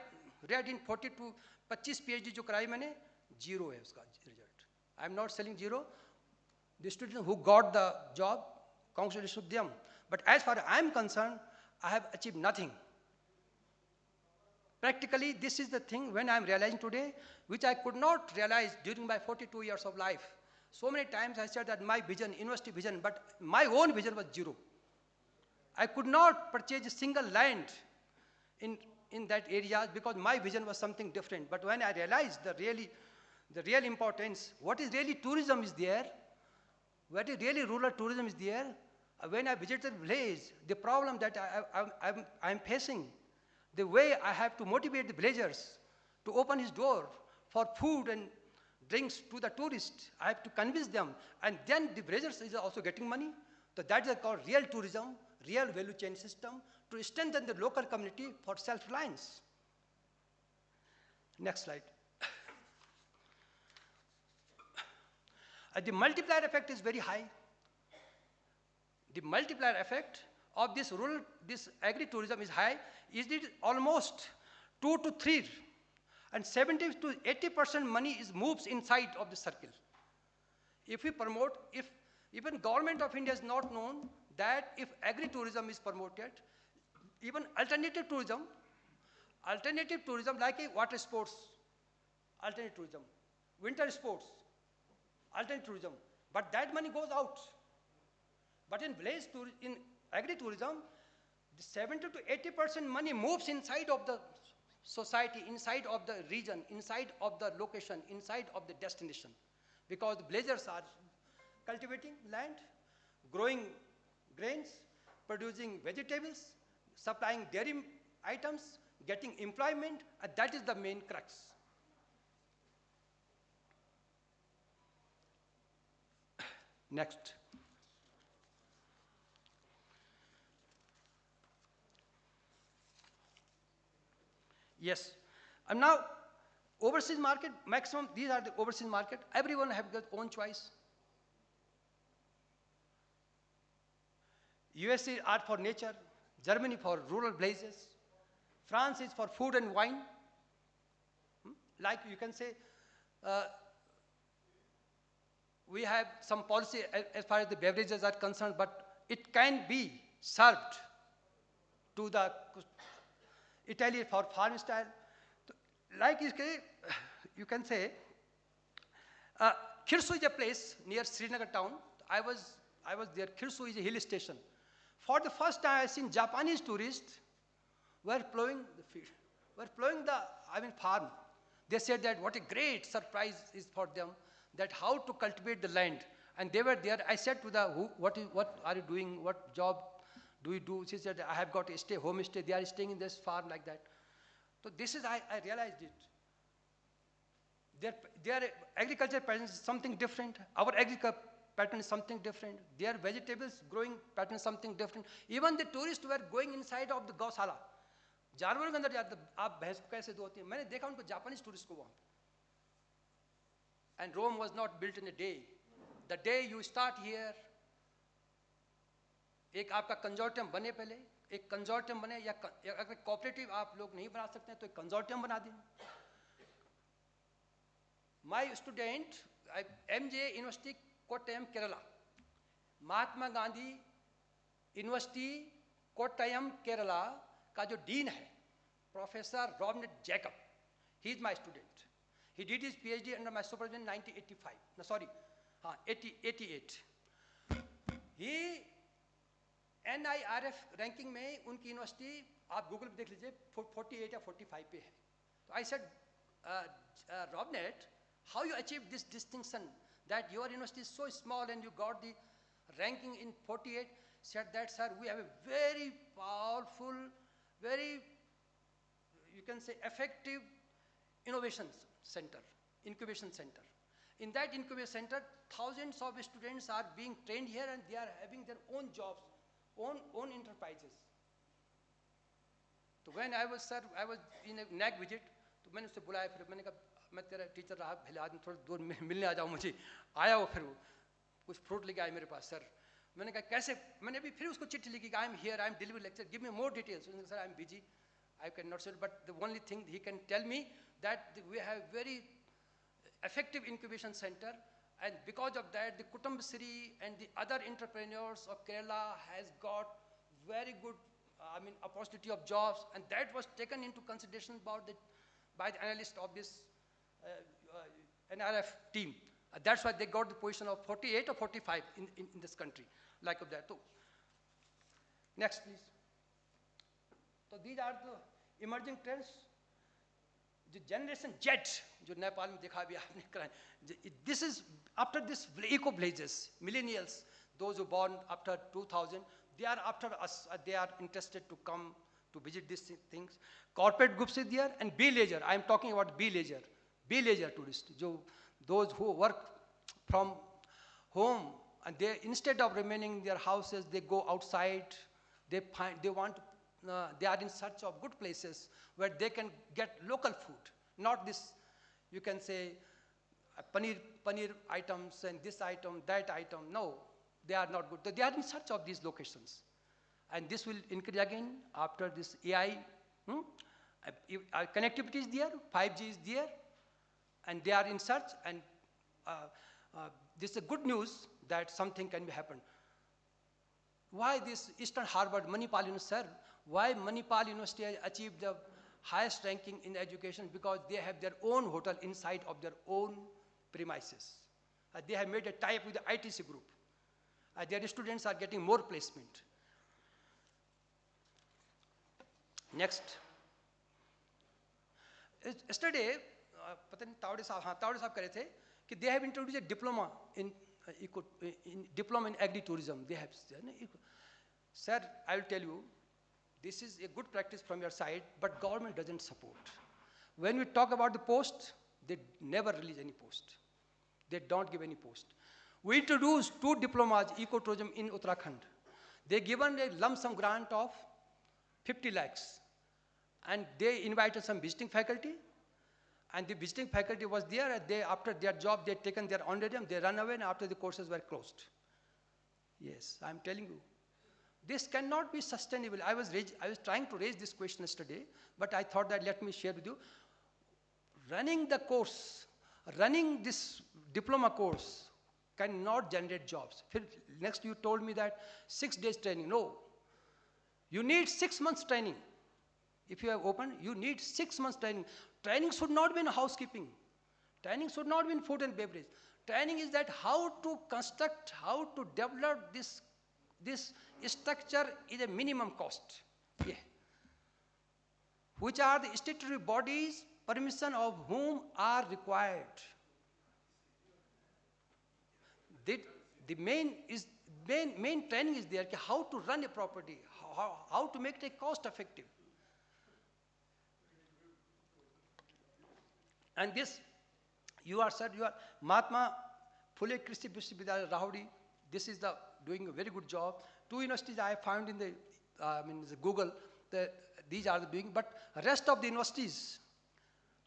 read in 40 to 25 PhD जो कराई मैंने, 0 है उसका result. I am not selling 0. The students who got the job, congratulations to them. But as far as I am concerned, I have achieved nothing. Practically, this is the thing when I am realizing today, which I could not realize during my 42 years of life. So many times I said that my vision, university vision, but my own vision was 0. I could not purchase a single land in that area because my vision was something different. But when I realized the real importance, what is really tourism is there, what is really rural tourism is there. When I visited the village, the problem that I am facing, the way I have to motivate the villagers to open his door for food and drinks to the tourists, I have to convince them, and then the villagers is also getting money. So that is called real tourism, real value chain system, to strengthen the local community for self-reliance. Next slide. The multiplier effect is very high. The multiplier effect of this agri-tourism is high. Is it almost 2 to 3, and 70 to 80% money moves inside of the circle. If we promote, if even government of India is not known that if agri-tourism is promoted, Even alternative tourism like a water sports, alternative tourism, winter sports, alternative tourism, but that money goes out. But in in agri-tourism, 70 to 80% money moves inside of the society, inside of the region, inside of the location, inside of the destination. Because the villagers are cultivating land, growing grains, producing vegetables, supplying dairy items, getting employment, and that is the main crux. Next. Yes. And now, overseas market, maximum, these are the overseas market. Everyone have their own choice. USA are for nature, Germany for rural places, France is for food and wine. Like you can say, we have some policy as far as the beverages are concerned, but it can be served to the Italy for farm style. Like you can say, Khirsu is a place near Srinagar town. I was there. Khirsu is a hill station. For the first time, I seen Japanese tourists were plowing the field, were plowing the farm. They said that what a great surprise is for them, that how to cultivate the land. And they were there. I said to the what are you doing? What job do you do? She said, I have got a home stay. They are staying in this farm like that. So this is, I realized it. Their agriculture pattern is something different. Our agriculture pattern is something different. Their vegetables growing pattern is something different. Even the tourists were going inside of the Gaushala. जानवरों के अंदर जाते आप भैंस को कैसे धोते हैं मैंने देखा उनको जापानीज टूरिस्ट को वहाँ and Rome was not built in a day. The day you start here, एक आपका कंजोर्टियम बने पहले, एक कंजोर्टियम बने या अगर कोऑपरेटिव आप लोग नहीं बना सकते हैं तो एक कंजोर्टियम बना दें. My student, MJ University, Kottayam, Kerala. Mahatma Gandhi university Kottayam Kerala का जो डीन है professor Robert Jacob, he is my student. He did his PhD under my supervision in 1985. No, sorry, 88. He NIRF ranking में उनकी यूनिवर्सिटी आप गूगल पे देख लीजिए 48 या 45 पे है. तो I said, Robnet, how you achieved this distinction that your university is so small and you got the ranking in 48? Said that, sir, we have a very powerful, very, you can say, effective innovation center, incubation center. In that incubation center, thousands of students are being trained here and they are having their own jobs, own enterprises. So when I was in a NAC visit, तो मैंने उससे बुलाया फिर मैंने कहा मैं तेरा teacher रहा पहले आदमी थोड़ा दूर मिलने आ जाओ मुझे. आया वो फिर वो कुछ फ्रूट लेके आए मेरे पास. सर मैंने कहा कैसे, मैंने भी फिर उसको चिट्ठी लिखी I am here, I am delivery lecture, give me more details. Sir I am busy, I cannot say, but the only thing he can tell me that we have very effective incubation center, and because of that, the Kutumbasiri and the other entrepreneurs of Kerala has got very good, opportunity of jobs, and that was taken into consideration by the analyst of this NRF team. That's why they got the position of 48 or 45 in this country, like of that. So, next, please. So these are the emerging trends. The generation Z, जो नेपाल में देखा भी आपने करा, this is after this eco villages, millennials, those who born after 2000, they are after us. They are interested to come to visit these things. Corporate groups is there, and B-leisure. I am talking about B-leisure tourists. Those who work from home and they instead of remaining in their houses, they go outside. They are in search of good places where they can get local food, not this, you can say, paneer items and this item, that item. No, they are not good. They are in search of these locations. And this will increase again after this AI. Connectivity is there, 5G is there, and they are in search. And this is a good news that something can be happened. Why this Eastern Harbour, Manipal, sir, Why Manipal University has achieved the highest ranking in education? Because they have their own hotel inside of their own premises. They have made a tie-up with the ITC group. Their students are getting more placement. Next. Yesterday, Tawde Sahab kare the, कि they have introduced a diploma in agri-tourism. They have, sir, I will tell you, this is a good practice from your side, but government doesn't support. When we talk about the post, they never release any post. They don't give any post. We introduced 2 diplomas, eco-tourism in Uttarakhand. They given a lump sum grant of 50 lakhs. And they invited some visiting faculty. And the visiting faculty was there. And they, after their job, they had taken their honorarium, they ran away, and after the courses were closed. Yes, I'm telling you. This cannot be sustainable. I was trying to raise this question yesterday, but I thought that let me share with you. Running the course, running this diploma course cannot generate jobs. Next, you told me that 6 days training. No. You need 6 months training. If you have opened, you need 6 months training. Training should not be in housekeeping. Training should not be in food and beverage. Training is that how to construct, how to develop this structure is a minimum cost. Yeah. Which are the statutory bodies, permission of whom are required. The main training is there, how to run a property, how to make it cost effective. And this, you are Mahatma Phule Krishi Vishwavidyalaya Rahauri. This is doing a very good job. 2 universities I found in the Google, these are doing, but rest of the universities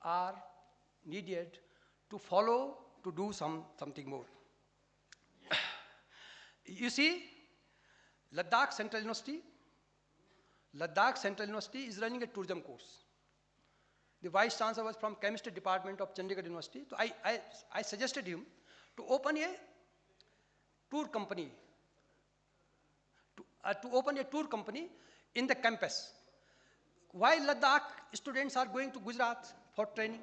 are needed to follow, to do something more. You see, Ladakh Central University is running a tourism course. The Vice Chancellor was from Chemistry Department of Chandigarh University. So I suggested him to open a tour company, in the campus. Why Ladakh students are going to Gujarat for training?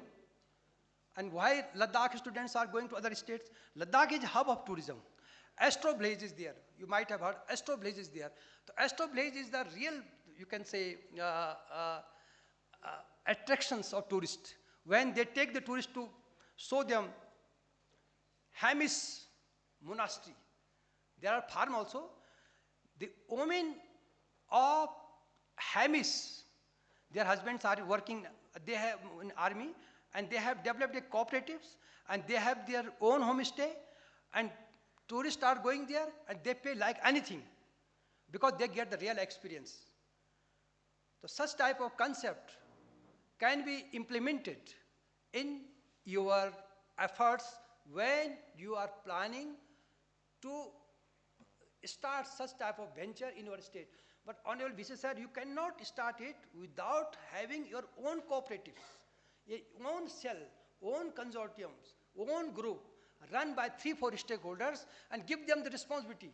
And why Ladakh students are going to other states? Ladakh is a hub of tourism. Astro Blaze is there. You might have heard Astro Blaze is there. So Astro Blaze is the real, you can say, attractions of tourists. When they take the tourists to show them Hamish Monastery. There are farm also. The women of Hamish, their husbands are working, they have an army, and they have developed a cooperatives, and they have their own homestay, and tourists are going there, and they pay like anything, because they get the real experience. So such type of concept can be implemented in your efforts when you are planning to start such type of venture in your state. But Honorable VC sir, you cannot start it without having your own cooperatives, your own cell, own consortiums, own group, run by 3-4 stakeholders, and give them the responsibility.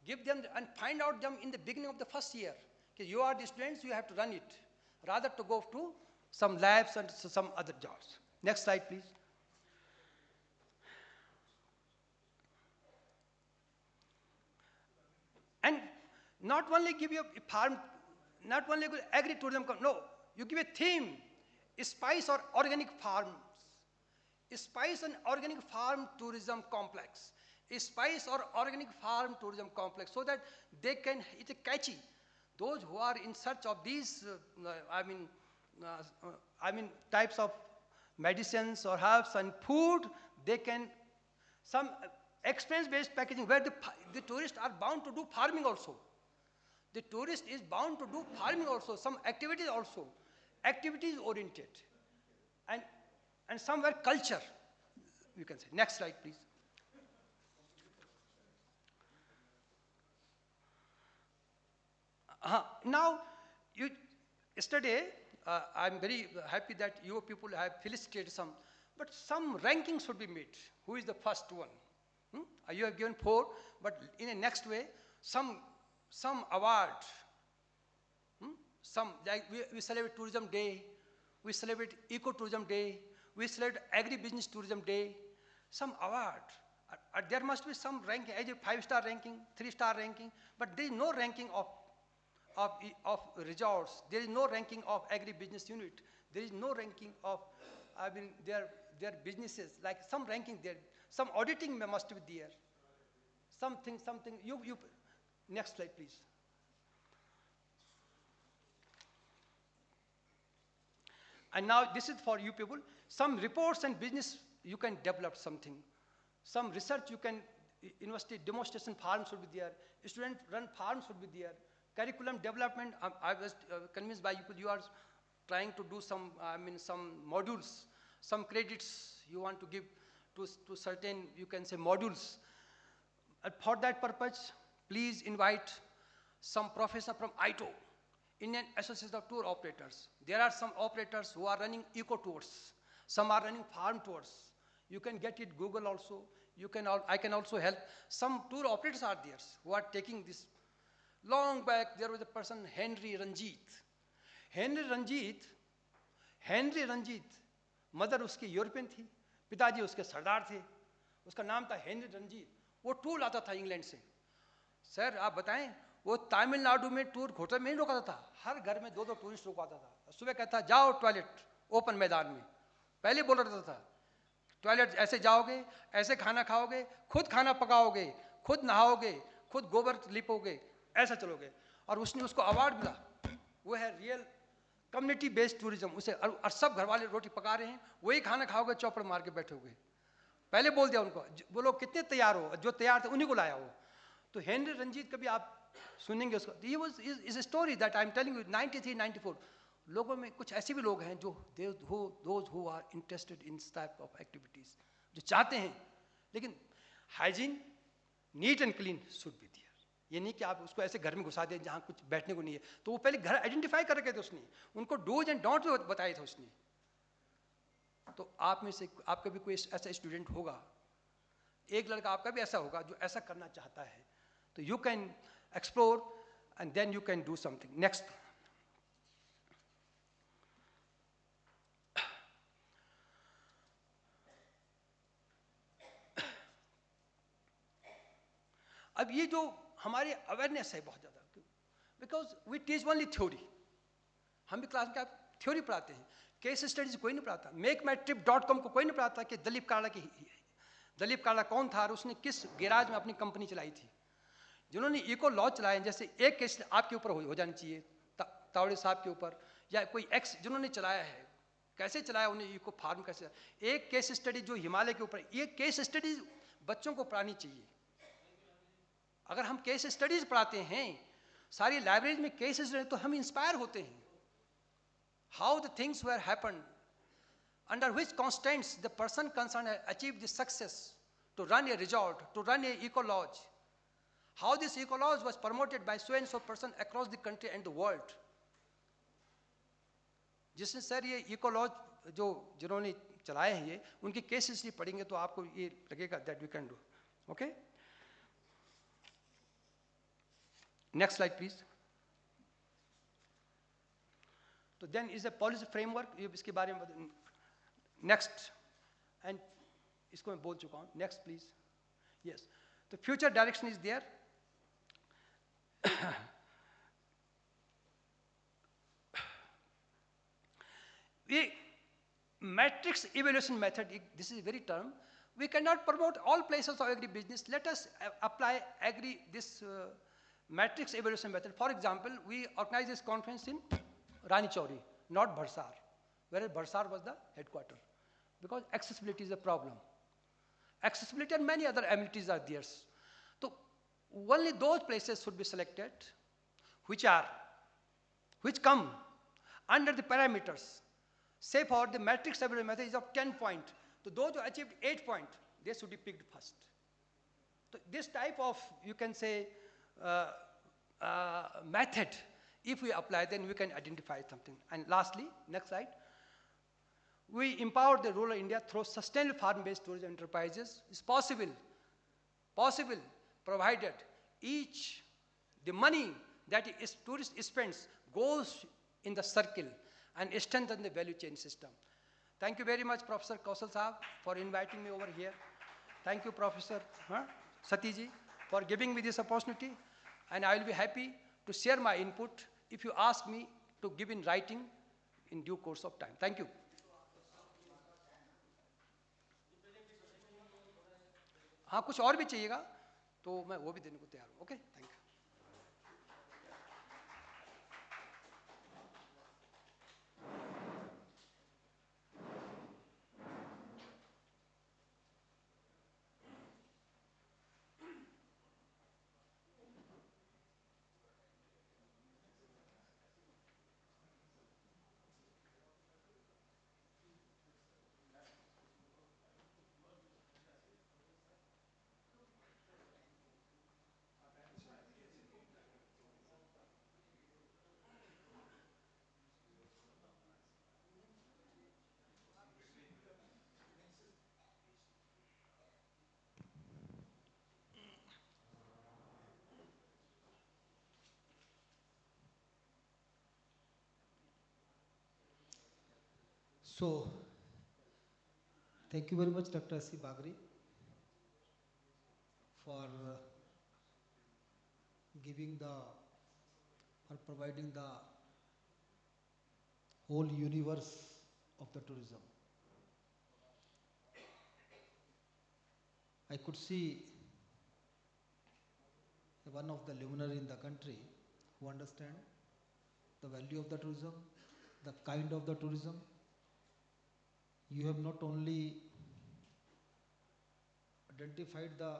Give them and find out them in the beginning of the first year. Okay, you are the students, you have to run it, rather to go to some labs and some other jobs. Next slide, please. And not only give you a farm, not only agri-tourism, no, you give a theme, spice or organic farms, spice and organic farm tourism complex, spice or organic farm tourism complex, so that they can, it's catchy. Those who are in search of these, types of medicines or herbs and food, they can, some expense-based packaging where the tourists are bound to do farming also. The tourist is bound to do farming also, some activities also, activities oriented, and somewhere culture, you can say. Next slide, please. Now, yesterday, I'm very happy that you people have felicitated some, but some rankings should be made. Who is the first one? You have given 4, but in a next way, some award. some, like we celebrate Tourism Day, we celebrate Eco-tourism Day, we celebrate Agri-business tourism day, some award. There must be some ranking, as a 5-star ranking, 3-star ranking, but there is no ranking of resorts. There is no ranking of agri-business unit. There is no ranking of, I mean, their businesses, like some ranking there, some auditing must be there. Something, next slide, please. And now this is for you people. Some reports and business, you can develop something. Some research you can, university demonstration farms should be there. Student run farms should be there. Curriculum development, I was convinced by you are trying to do some, some modules, some credits you want to give to certain, you can say, modules. For that purpose, please invite some professor from ITO, Indian Association of Tour Operators. There are some operators who are running eco tours. Some are running farm tours. You can get it Google also. I can also help. Some tour operators are there who are taking this. Long back, there was a person, Henry Ranjit. Henry Ranjit, mother उसकी European थी, पिताजी उसके सरदार थे, उसका नाम था Henry Ranjit. वो tour लाता था इंग्लैंड से. सर आप बताएं, वो तमिलनाडु में टूर होटल में ही रुकाता था, हर घर में 2-2 टूरिस्ट रुकवाता था. सुबह कहता जाओ टॉयलेट ओपन मैदान में, पहले बोल रहा था टॉयलेट ऐसे जाओगे, ऐसे खाना खाओगे, खुद खाना पकाओगे, खुद नहाओगे, खुद गोबर लिपोगे, ऐसा चलोगे. और उसने उसको अवार्ड मिला. वो है रियल कम्युनिटी बेस्ड टूरिज्म. उसे और सब घर वाले रोटी पका रहे हैं, वही खाना खाओगे, चौपड़ मार के बैठोगे. पहले बोल दिया उनको, वो लोग कितने तैयार हो, जो तैयार थे उन्हीं को लाया हो. तो हेनरी रंजीत कभी आप सुनेंगे उसको. ये was is a story that I am telling you. 93-94 लोगों में कुछ ऐसे भी लोग हैं जो those who are interested in type of activities, जो चाहते हैं, लेकिन hygiene neat and clean should be there. ये नहीं कि आप उसको ऐसे घर में घुसा दें जहाँ कुछ बैठने को नहीं है. तो वो पहले घर आइडेंटिफाई कर रखे थे उसने, उनको डूज एंड डोंट बताए थे उसने. तो आप में से आपका भी कोई ऐसा स्टूडेंट होगा, एक लड़का आपका भी ऐसा होगा जो ऐसा करना चाहता है, तो you can explore and then you can do something. Next. अब ये जो हमारी अवेयरनेस है बहुत ज़्यादा, because we teach only theory. हम भी क्लास में क्या थ्योरी पढ़ाते हैं, केस स्टडीज कोई नहीं पढ़ाता. मेकमाईट्रिप.com को कोई नहीं पढ़ाता कि दलीप काला कौन था और उसने किस गैराज में अपनी कंपनी चलाई थी. जिन्होंने इको लॉ चलाए, जैसे एक केस आपके ऊपर हो जानी चाहिए, तावड़े साहब के ऊपर, या कोई एक्स जिन्होंने चलाया है, कैसे चलाया, उन्हें इको फार्म कैसे. एक केस स्टडी जो हिमालय के ऊपर, ये केस स्टडीज बच्चों को पढ़ानी चाहिए. अगर हम केस स्टडीज पढ़ाते हैं, सारी लाइब्रेरी में केसेस रहे, तो हम इंस्पायर होते हैं. How the things were happen, under which constants the person concern achieve the success to run a resort, to run a eco lodge, how this eco lodge was promoted by so and so person across the country and the world. जिसने sir ये eco lodge जो जिन्होंने चलाए हैं, ये उनकी cases ही पढ़ेंगे तो आपको ये लगेगा that we can do. Okay, next slide please. तो then is a policy framework, ये इसके बारे में. next, and इसको मैं बोल चुका हूँ. next please. yes, the future direction is there. ये matrix evaluation method, this is a very term. We cannot promote all places of agri business. Let us apply this matrix evaluation method. For example, we organized this conference in Ranichauri, not Bharsar, whereas Bharsar was the headquarters, because accessibility is a problem. Accessibility and many other amenities are there. So only those places should be selected which come under the parameters. Say for the matrix evaluation method is of 10 points. So those who achieved 8 points, they should be picked first. So this type of, you can say, method, if we apply, then we can identify something. And lastly, next slide, we empower the rural India through sustainable farm-based tourism enterprises. It's possible, provided the money that tourist spends goes in the circle and strengthen the value chain system. Thank you very much, Professor Kausal Sahab, for inviting me over here. Thank you, Professor Satiji, for giving me this opportunity. And I will be happy to share my input if you ask me to give in writing in due course of time. Thank you. हाँ कुछ और भी चाहिएगा तो मैं वो भी देने को तैयार हूँ. Okay, thank you. So, thank you very much, Dr. S. C. Bagri, for providing the whole universe of the tourism. I could see one of the luminary in the country who understand the value of the tourism, the kind of the tourism. You have not only identified the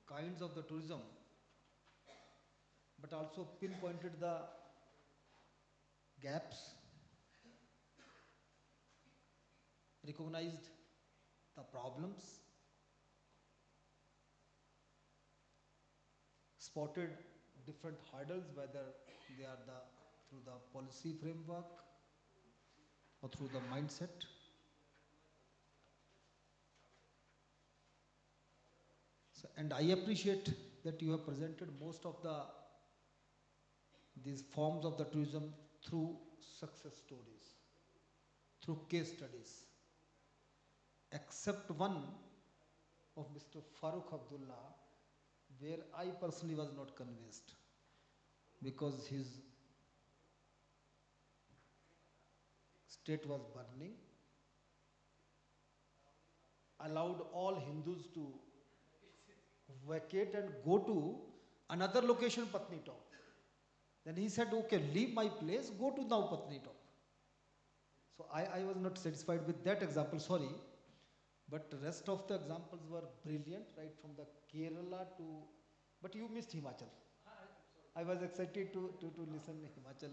kinds of the tourism, but also pinpointed the gaps, recognized the problems, spotted different hurdles, whether they are through the policy framework or through the mindset. So, and I appreciate that you have presented most of these forms of the tourism through success stories, through case studies, except one of Mr. Farooq Abdullah, where I personally was not convinced, because his state was burning, allowed all Hindus to vacate and go to another location, Patni Top. Then he said, okay, leave my place, go to now Patni Top. So I was not satisfied with that example, sorry. But the rest of the examples were brilliant, right from the Kerala to, but you missed Himachal. I was excited to listen to Himachal.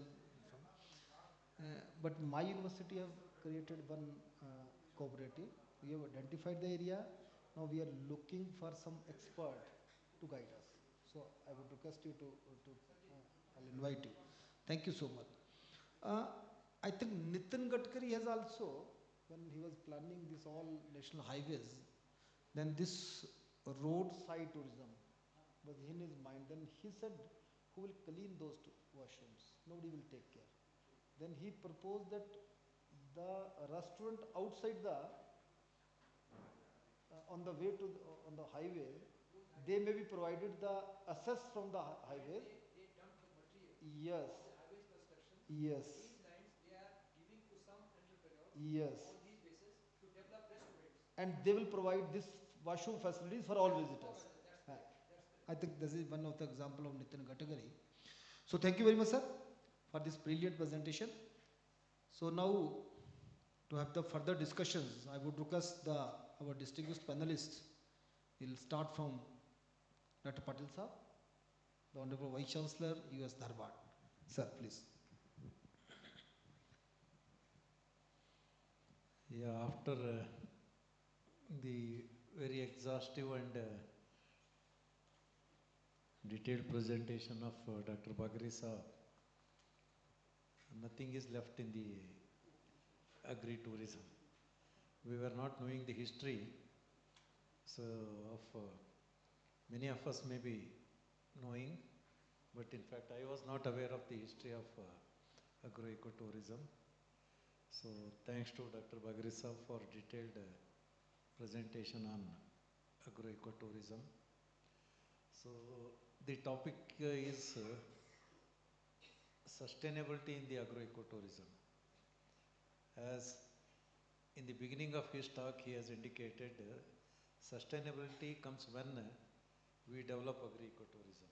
But my university have created one cooperative. We have identified the area. Now we are looking for some expert to guide us. So I would request you I'll invite you. Thank you so much. I think Nitin Gadkari has also, when he was planning this all national highways, then this roadside tourism was in his mind. Then he said, who will clean those washrooms? Nobody will take care. Then he proposed that the restaurant outside on the way to on the highway, they may be provided the access from the highway. They dump the material. Yes. For the highways construction. Yes. These lands they are giving to some entrepreneurs. Yes. On these bases to develop restaurants. And they will provide this washroom facilities for all visitors. That's correct. That's correct. I think this is one of the example of Nitin Gadkari. So thank you very much, sir, for this brilliant presentation. So now, to have the further discussions, I would request our distinguished panelists. We'll start from Dr. Patil Sahab, the Honorable Vice Chancellor, US Dharwad. Sir, please. Yeah, after the very exhaustive and detailed presentation of Dr. Bagri Sahab, nothing is left in the agri-tourism. We were not knowing the history, so of many of us may be knowing, but in fact I was not aware of the history of agro-eco-tourism. So thanks to Dr. Bharsar for detailed presentation on agro-eco-tourism. So the topic is sustainability in the agro-eco-tourism. As in the beginning of his talk, he has indicated sustainability comes when we develop agri-eco-tourism.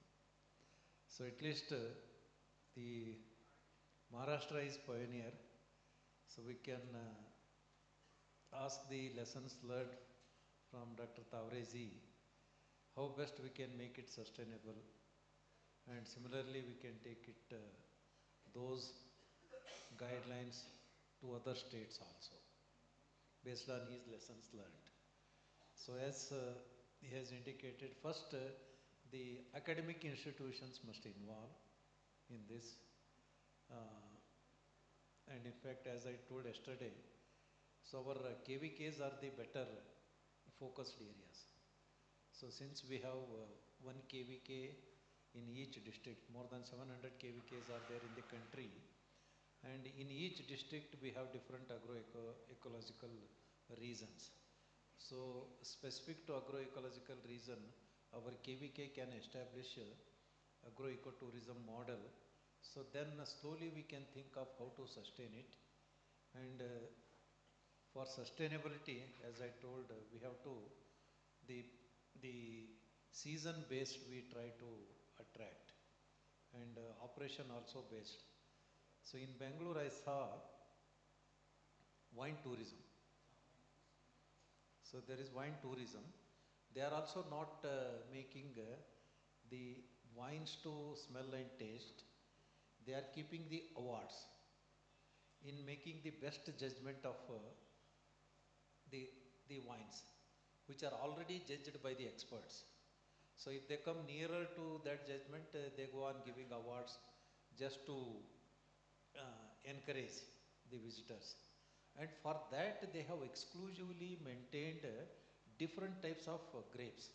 So at least the Maharashtra is pioneer, so we can ask the lessons learned from Dr. Tavrezi, how best we can make it sustainable, and similarly we can take it those guidelines to other states also, based on his lessons learned. So as he has indicated, first the academic institutions must involve in this. And in fact, as I told yesterday, so our KVKs are the better focused areas. So since we have one KVK in each district, more than 700 KVKs are there in the country, and in each district we have different agro-ecological reasons. So specific to agro-ecological reason, our KVK can establish agro-ecotourism model. So then slowly we can think of how to sustain it. And for sustainability, as I told, we have to, the season based we try to attract, and operation also based. So in Bangalore I saw wine tourism. So there is wine tourism. They are also not making the wines to smell and taste. They are keeping the awards in making the best judgment of the wines, which are already judged by the experts. So if they come nearer to that judgment, they go on giving awards just to encourage the visitors. And for that they have exclusively maintained different types of grapes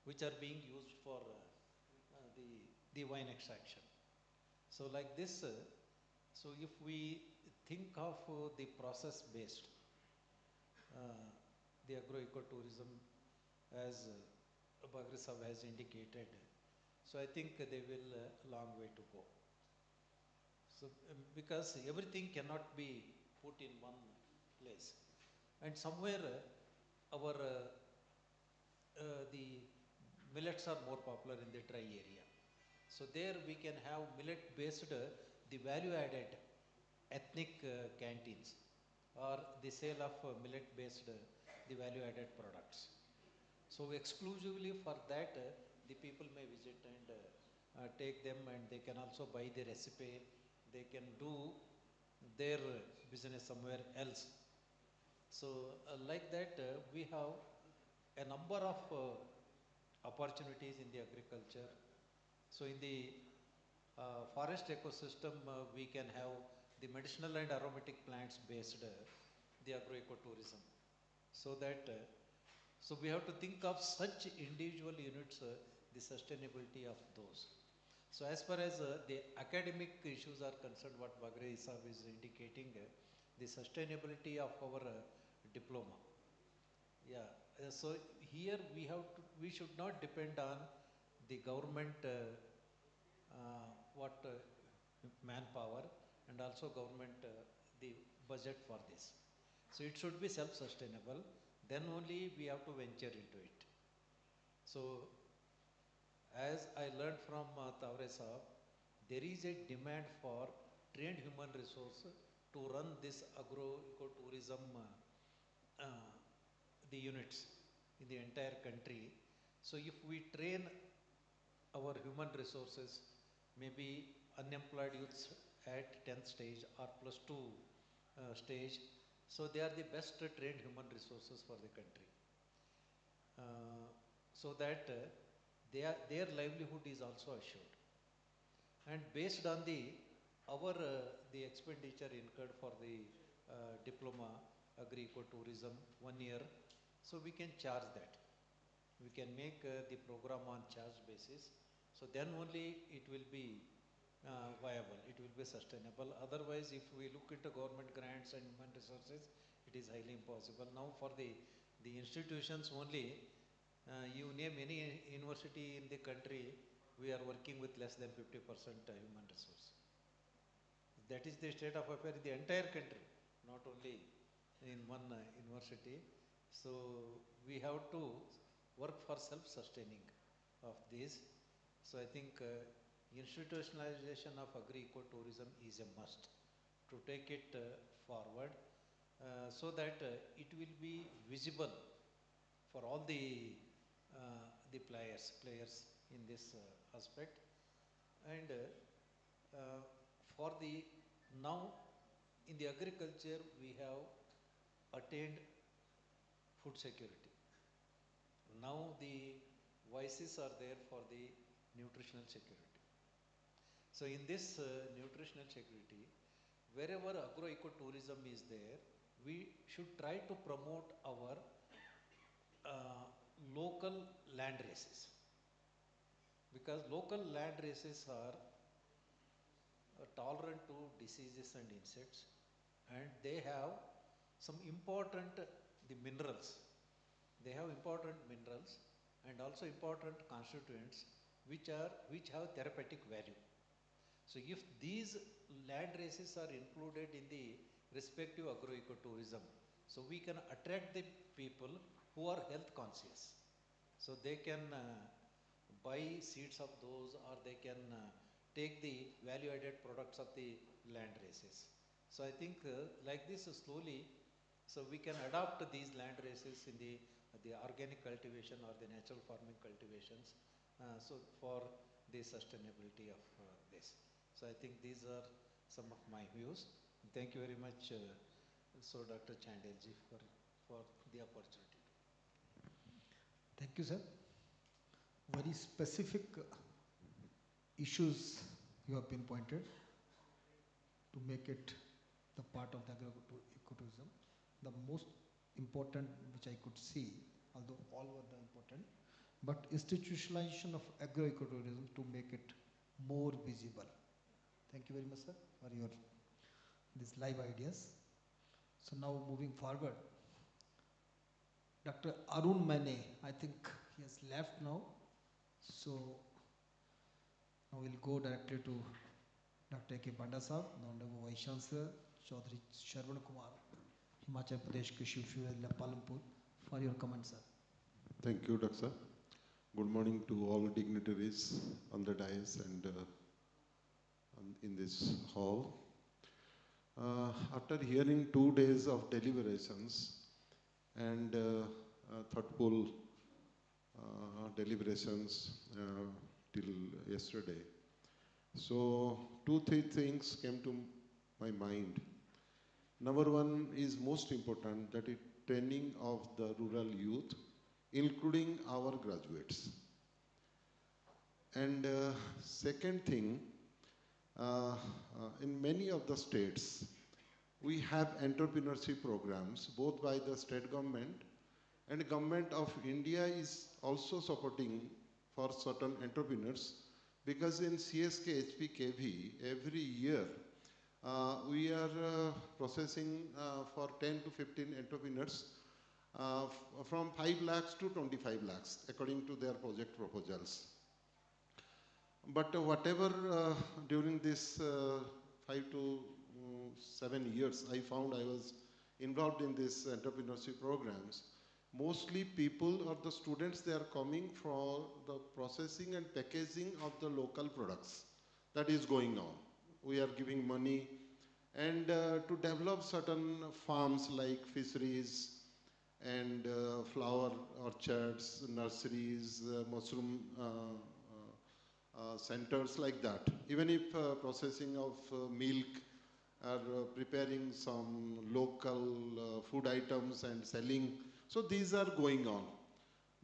which are being used for the wine extraction. So like this, so if we think of the process based, the agro-ecotourism, as Bharsar has indicated, so I think they will a long way to go. So because everything cannot be put in one place, and somewhere our the millets are more popular in the dry area. So there we can have millet based the value added ethnic canteens, or the sale of millet based the value added products. So exclusively for that the people may visit and take them, and they can also buy the recipe, they can do their business somewhere else. So like that we have a number of opportunities in the agriculture. So in the forest ecosystem we can have the medicinal and aromatic plants based the agro-ecotourism. So that so we have to think of such individual units, the sustainability of those. So as far as the academic issues are concerned, what Bharsar is indicating, the sustainability of our diploma. Yeah, so here we should not depend on the government manpower, and also government the budget for this. So it should be self-sustainable, then only we have to venture into it. So as I learned from Tavreza, there is a demand for trained human resource to run this agro-ecotourism the units in the entire country. So if we train our human resources, maybe unemployed youths at 10th stage or +2 stage, so they are the best trained human resources for the country. So that their livelihood is also assured. And based on the expenditure incurred for the diploma agri-ecotourism 1 year, so we can charge that. We can make the program on charge basis. So then only it will be viable, it will be sustainable. Otherwise, if we look into government grants and human resources, it is highly impossible. Now for the institutions only, you name any university in the country, we are working with less than 50% human resource. That is the state of affairs in the entire country, not only in one university. So we have to work for self-sustaining of this. So I think institutionalization of agri-eco-tourism is a must to take it forward so that it will be visible for all the players in this aspect. And for the now in the agriculture we have attained food security. Now the voices are there for the nutritional security. So in this nutritional security, wherever agro-eco-tourism is there, we should try to promote our local land races, because local land races are tolerant to diseases and insects, and they have some important the minerals. They have important minerals and also important constituents which have therapeutic value. So if these land races are included in the respective agro-eco-tourism, so we can attract the people who are health conscious. So they can buy seeds of those, or they can take the value-added products of the land races. So I think like this slowly, so we can adopt these land races in the organic cultivation or the natural farming cultivations, so for the sustainability of this. So I think these are some of my views. Thank you very much, so Dr. Chandelji, for the opportunity. Thank you, sir. Very specific issues you have pinpointed to make it the part of the agro-ecotourism. The most important which I could see, although all were the important, but institutionalization of agro-ecotourism to make it more visible. Thank you very much, sir, for your these live ideas. So now moving forward, Dr. Arun Mane, I think he has left now. So now we'll go directly to Dr. A.K. Banda Sahab, the Honorable Vice Chancellor, Chaudhary Sharwan Kumar, Himachal Pradesh Krishi Vishwavidyalaya Palampur, for your comments, sir. Thank you, Dr. Good morning to all dignitaries on the dais and in this hall. After hearing 2 days of deliberations and thoughtful deliberations till yesterday, so 2-3 things came to my mind. Number one is most important, that is training of the rural youth, including our graduates. And second thing, in many of the states, we have entrepreneurship programs, both by the state government and government of India is also supporting for certain entrepreneurs, because in CSK HPKV every year we are processing for 10 to 15 entrepreneurs from 5 lakhs to 25 lakhs according to their project proposals. But whatever during this 5 to 7 years I found I was involved in this entrepreneurship programs, mostly people or the students, they are coming for the processing and packaging of the local products. That is going on. We are giving money and to develop certain farms like fisheries and flower orchards, nurseries, mushroom centers like that. Even if processing of milk or preparing some local food items and selling. So these are going on.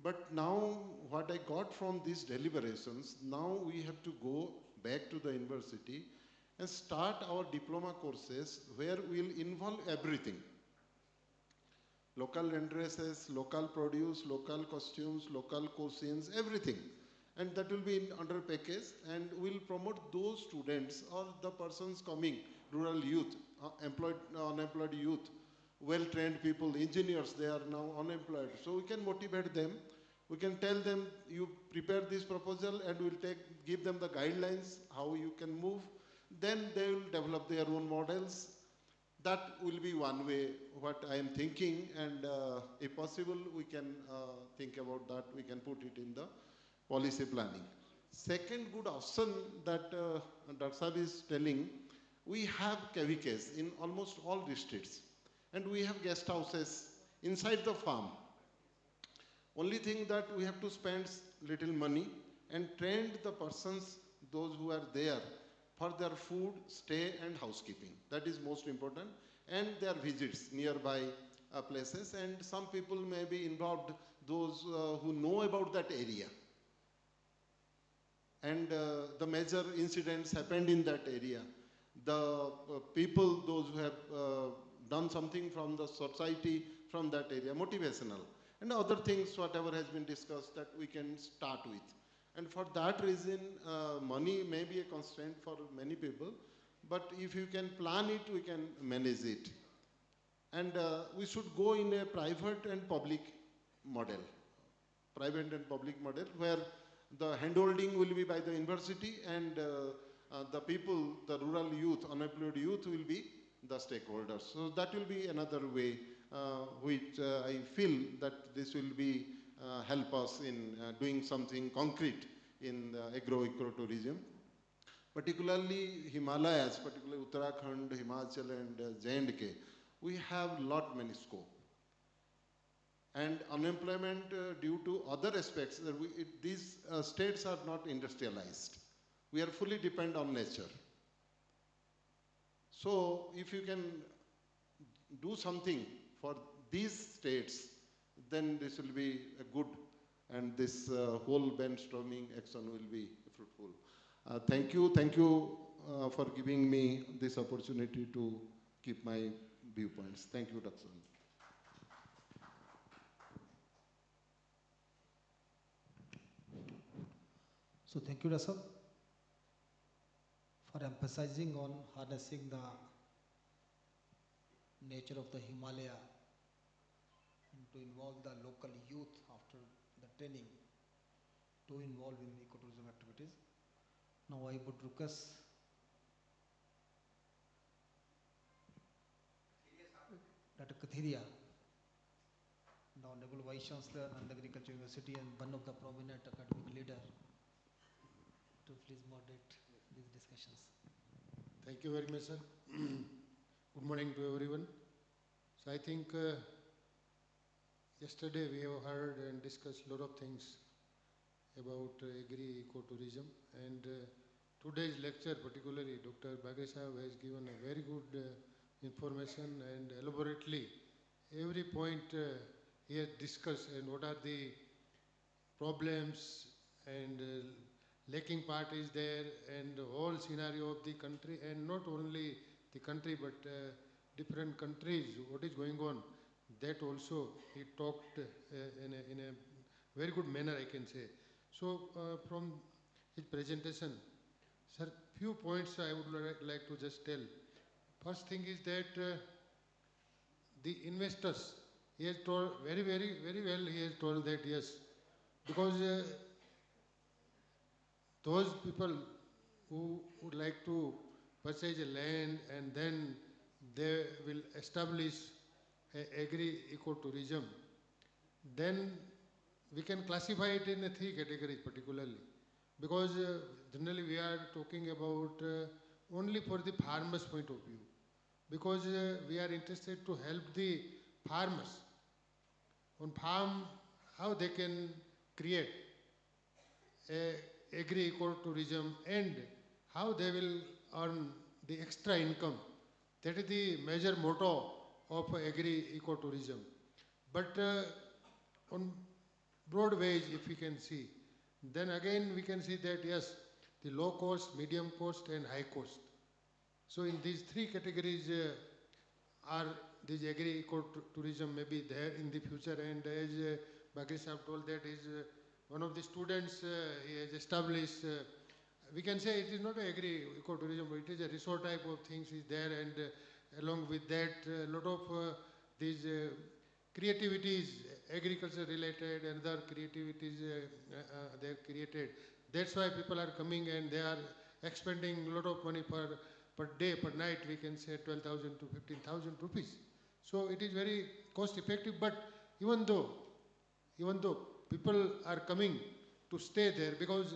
But now what I got from these deliberations, now we have to go back to the university and start our diploma courses where we'll involve everything. Local land races, local produce, local costumes, local cuisines, everything. and that will be in under package, and we'll promote those students or the persons coming, rural youth, employed, unemployed youth, well-trained people, engineers, they are now unemployed. So we can motivate them. We can tell them, you prepare this proposal and we'll give them the guidelines, how you can move. Then they will develop their own models. That will be one way what I am thinking, and if possible, we can think about that. We can put it in the policy planning. Second good option that Dr. Saab is telling, we have KVKs in almost all districts, and we have guest houses inside the farm. Only thing that we have to spend little money and train the persons, those who are there, for their food, stay and housekeeping. That is most important. And their visits nearby places, and some people may be involved, those who know about that area. And the major incidents happened in that area. The people, those who have done something from the society, from that area, motivational. And other things, whatever has been discussed, that we can start with. And for that reason, money may be a constraint for many people, but if you can plan it, we can manage it. And we should go in a private and public model. Private and public model, where the handholding will be by the university, and the people, the rural youth, unemployed youth will be the stakeholders. So that will be another way which I feel that this will be help us in doing something concrete in agro-eco-tourism. Particularly Himalayas, particularly Uttarakhand, Himachal and J&K, we have lot many scope. And unemployment due to other aspects, these states are not industrialized. We are fully dependent on nature. So if you can do something for these states, then this will be a good, and this whole brainstorming action will be fruitful. Thank you for giving me this opportunity to keep my viewpoints. Thank you, Dr. So thank you, Rasab, for emphasizing on harnessing the nature of the Himalaya and to involve the local youth after the training to involve in ecotourism activities. Now I would request Dr. Kathiria, the Honorable Vice Chancellor and Agriculture University and one of the prominent academic leader, to please moderate these discussions. Thank you very much, sir. Good morning to everyone. So I think yesterday we have heard and discussed a lot of things about agri-eco-tourism, and today's lecture, particularly Dr. Bharsar has given a very good information and elaborately every point he has discussed, and what are the problems and lacking part is there, and the whole scenario of the country, and not only the country but different countries, what is going on, that also he talked in a very good manner, I can say. So from his presentation, sir, few points I would like to just tell. First thing is that the investors, he has told very well, he has told that yes, because those people who would like to purchase a land and then they will establish agri-eco-tourism, then we can classify it in three categories particularly, because generally we are talking about only for the farmers' point of view, because we are interested to help the farmers on farm, how they can create agri-eco-tourism and how they will earn the extra income. That is the major motto of agri-eco-tourism. But on broad ways, if we can see, then again we can see that yes, the low cost, medium cost and high cost. So in these three categories are this agri-eco-tourism may be there in the future, and as Bharsar told, that is one of the students he has established, we can say it is not agri-eco-tourism, but it is a resort type of things is there, and along with that, a lot of these creativities, agriculture related and other creativities they have created. That's why people are coming and they are expending a lot of money per day, per night, we can say 12,000 to 15,000 rupees. So it is very cost effective, but even though people are coming to stay there, because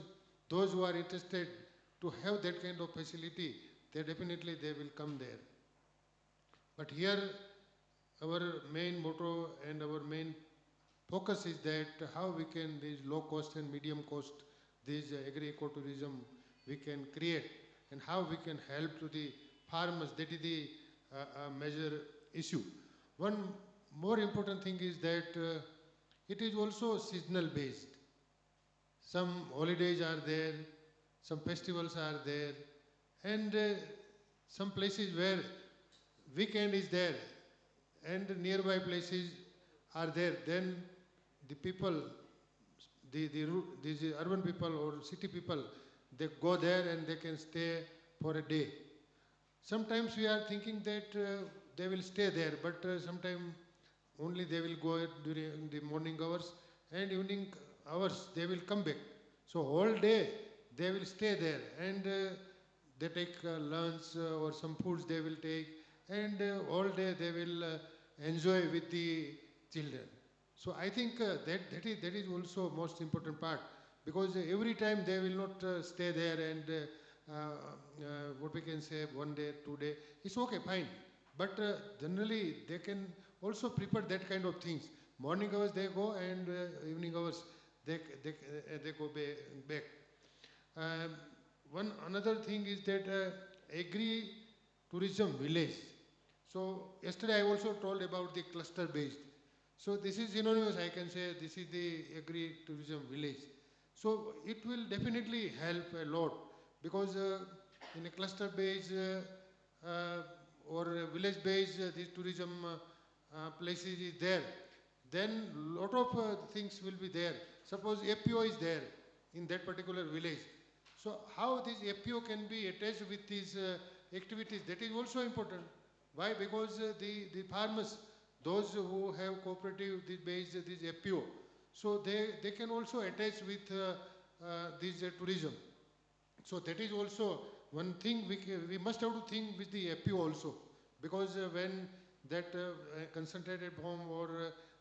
those who are interested to have that kind of facility, they definitely they will come there. But here our main motto and our main focus is that how we can, these low cost and medium cost, these agri-eco-tourism we can create, and how we can help to the farmers. That is the major issue. One more important thing is that it is also seasonal based. Some holidays are there, some festivals are there, and some places where weekend is there and nearby places are there. Then the people, these urban people or city people, they go there and they can stay for a day. Sometimes we are thinking that they will stay there, but sometimes only they will go during the morning hours, and evening hours they will come back. So whole day they will stay there, and they take lunch or some foods they will take, and all day they will enjoy with the children. So I think that is also most important part, because every time they will not stay there and what we can say 1 day, 2 day, it's okay, fine. But generally they can also prepare that kind of things. Morning hours they go, and evening hours they go back. One another thing is that agri-tourism village. So yesterday I also told about the cluster based. So this is synonymous, I can say this is the agri-tourism village. So it will definitely help a lot, because in a cluster based or village based this tourism places is there, then lot of things will be there. Suppose FPO is there in that particular village. So how this FPO can be attached with these activities, that is also important. Why? Because the farmers, those who have cooperative based this FPO, so they can also attach with this tourism. So that is also one thing we must have to think with the FPO also, because when that concentrated home or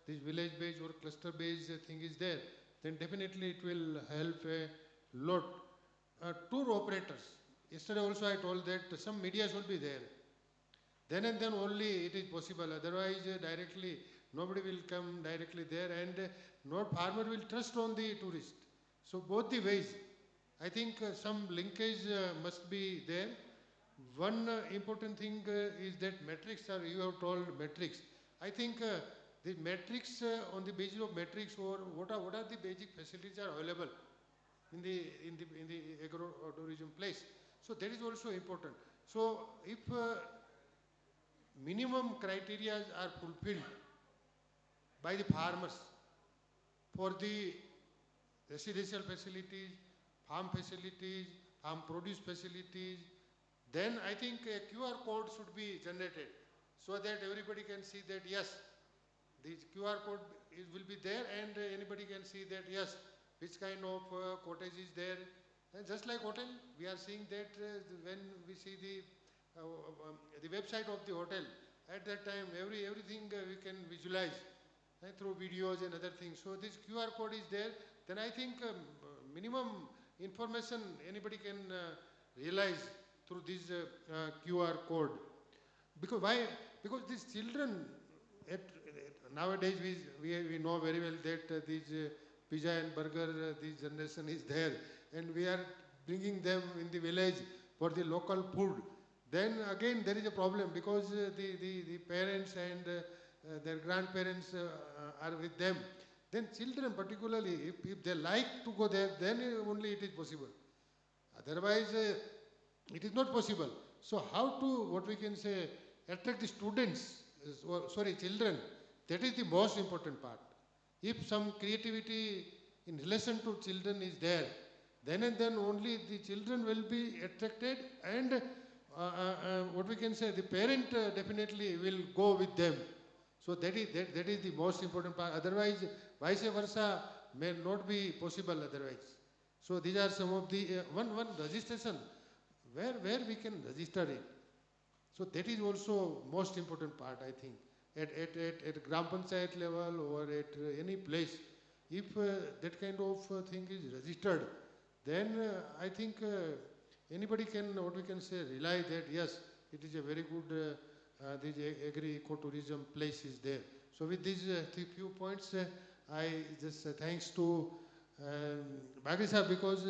this village based or cluster based thing is there, then definitely it will help a lot. Tour operators, yesterday also I told that some media should be there. Then and then only it is possible, otherwise directly nobody will come directly there, and no farmer will trust on the tourist. So both the ways, I think some linkage must be there. One important thing is that metrics are, you have told metrics. I think the metrics, on the basis of metrics, or what are the basic facilities are available in the agro-tourism place. So that is also important. So if minimum criteria are fulfilled by the farmers for the residential facilities, farm facilities, farm produce facilities, then I think a QR code should be generated, so that everybody can see that yes, the QR code will be there, and anybody can see that yes, which kind of cottage is there. And just like hotel, we are seeing that when we see the website of the hotel, at that time everything we can visualize through videos and other things. So this QR code is there, then I think minimum information anybody can realize through this QR code. Because why? Because these children, nowadays we know very well that these pizza and burger, this generation is there, and we are bringing them in the village for the local food. Then again there is a problem, because the parents and their grandparents are with them. Then children particularly, if they like to go there, then only it is possible. Otherwise it is not possible. So how to, what we can say, attract the students, children, that is the most important part. If some creativity in relation to children is there, then and then only the children will be attracted, and what we can say, the parent definitely will go with them. So that is the most important part. Otherwise, vice versa may not be possible otherwise. So these are some of the one registration where we can register it. So that is also most important part, I think. At Gram Panchayat level or at any place, if that kind of thing is registered, then I think anybody can, what we can say, rely that yes, it is a very good this agri-eco-tourism place is there. So with these few points, I just thanks to Bharsar, because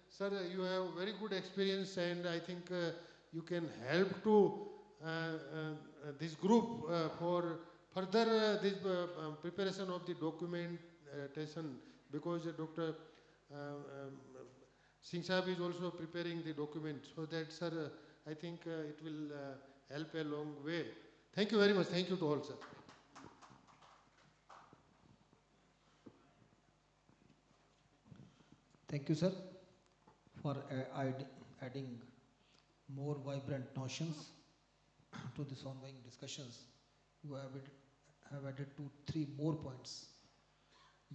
sir, you have very good experience, and I think you can help to this group for further this preparation of the documentation, because Dr. Singh Sahab is also preparing the document, so that sir, I think it will help a long way. Thank you very much. Thank you to all, sir. Thank you, sir, for adding more vibrant notions to this ongoing discussions. You have added 2-3 more points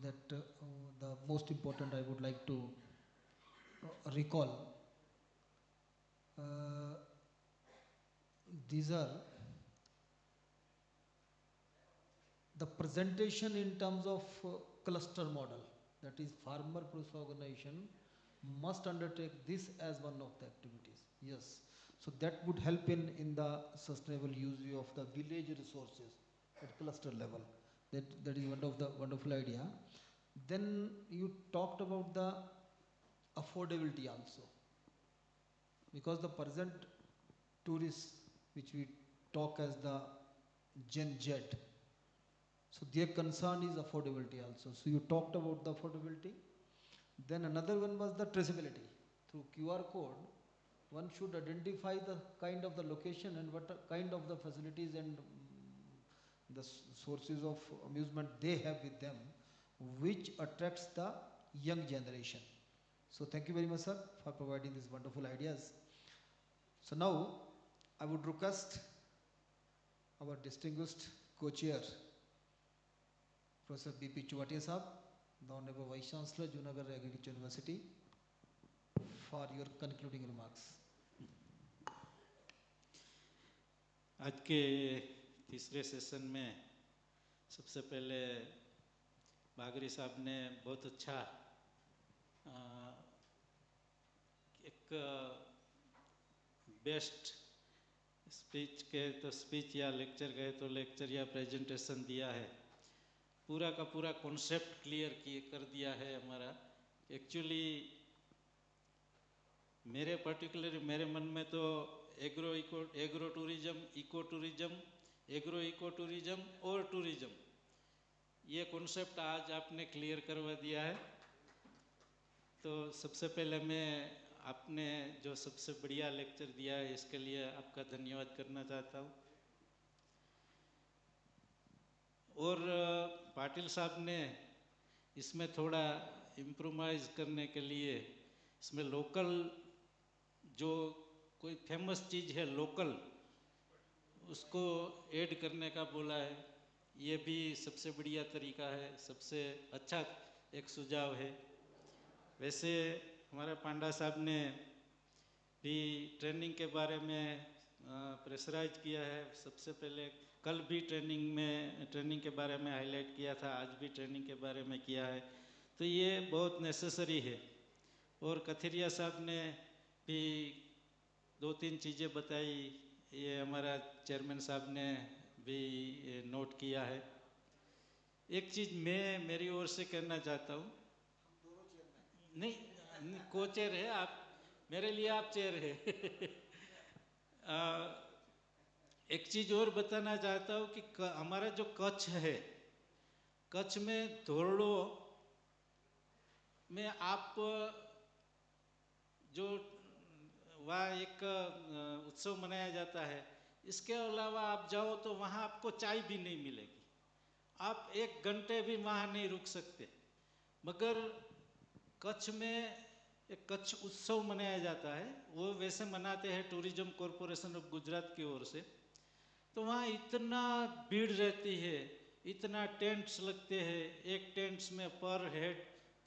that the most important I would like to recall. These are the presentation in terms of cluster model, that is farmer producer organization must undertake this as one of the activities. Yes, so that would help in the sustainable use of the village resources at cluster level. That is one of the wonderful idea. Then you talked about the affordability also, because the present tourists, which we talk as the Gen Z, so their concern is affordability also. So you talked about the affordability. Then another one was the traceability. Through QR code, one should identify the kind of the location and what kind of the facilities and the sources of amusement they have with them, which attracts the young generation. So thank you very much, sir, for providing these wonderful ideas. So now I would request our distinguished co-chair, Professor B.P. Chuvatia Sahab, the Honorable Vice Chancellor, Junagadh Agriculture University, for your concluding remarks. आज के तीसरे session में सबसे पहले बागरी साहब ने बहुत अच्छा एक बेस्ट स्पीच कहे तो स्पीच या लेक्चर कहे तो लेक्चर या प्रेजेंटेशन दिया है। पूरा का पूरा कॉन्सेप्ट क्लियर कर दिया है हमारा। एक्चुअली मेरे मन में तो agro tourism, eco tourism, agro tourism और टूरिज्म, ये कॉन्सेप्ट आज आपने क्लियर करवा दिया है। तो सबसे पहले मैं आपने जो सबसे बढ़िया लेक्चर दिया है इसके लिए आपका धन्यवाद करना चाहता हूँ। और पाटिल साहब ने इसमें थोड़ा इम्प्रोवाइज करने के लिए इसमें लोकल जो कोई फेमस चीज़ है लोकल, उसको ऐड करने का बोला है। ये भी सबसे बढ़िया तरीका है, सबसे अच्छा एक सुझाव है। वैसे हमारे पांडा साहब ने भी ट्रेनिंग के बारे में प्रेशराइज किया है। सबसे पहले कल भी ट्रेनिंग के बारे में हाईलाइट किया था, आज भी ट्रेनिंग के बारे में किया है। तो ये बहुत नेसेसरी है। और कथिरिया साहब ने भी 2-3 चीज़ें बताई, ये हमारा चेयरमैन साहब ने भी नोट किया है। एक चीज़ मैं मेरी ओर से कहना चाहता हूँ, नहीं को चेयर है आप, मेरे लिए आप चेयर है। एक चीज़ और बताना चाहता हूँ कि हमारा जो कच्छ है, कच्छ में धोरडो में आप जो वहाँ एक उत्सव मनाया जाता है, इसके अलावा आप जाओ तो वहाँ आपको चाय भी नहीं मिलेगी। आप 1 घंटे भी वहाँ नहीं रुक सकते। मगर कच्छ में एक कच्छ उत्सव मनाया जाता है, वो वैसे मनाते हैं टूरिज्म कॉरपोरेशन ऑफ गुजरात की ओर से। तो वहाँ इतना भीड़ रहती है, इतना टेंट्स लगते हैं, एक टेंट्स में पर हेड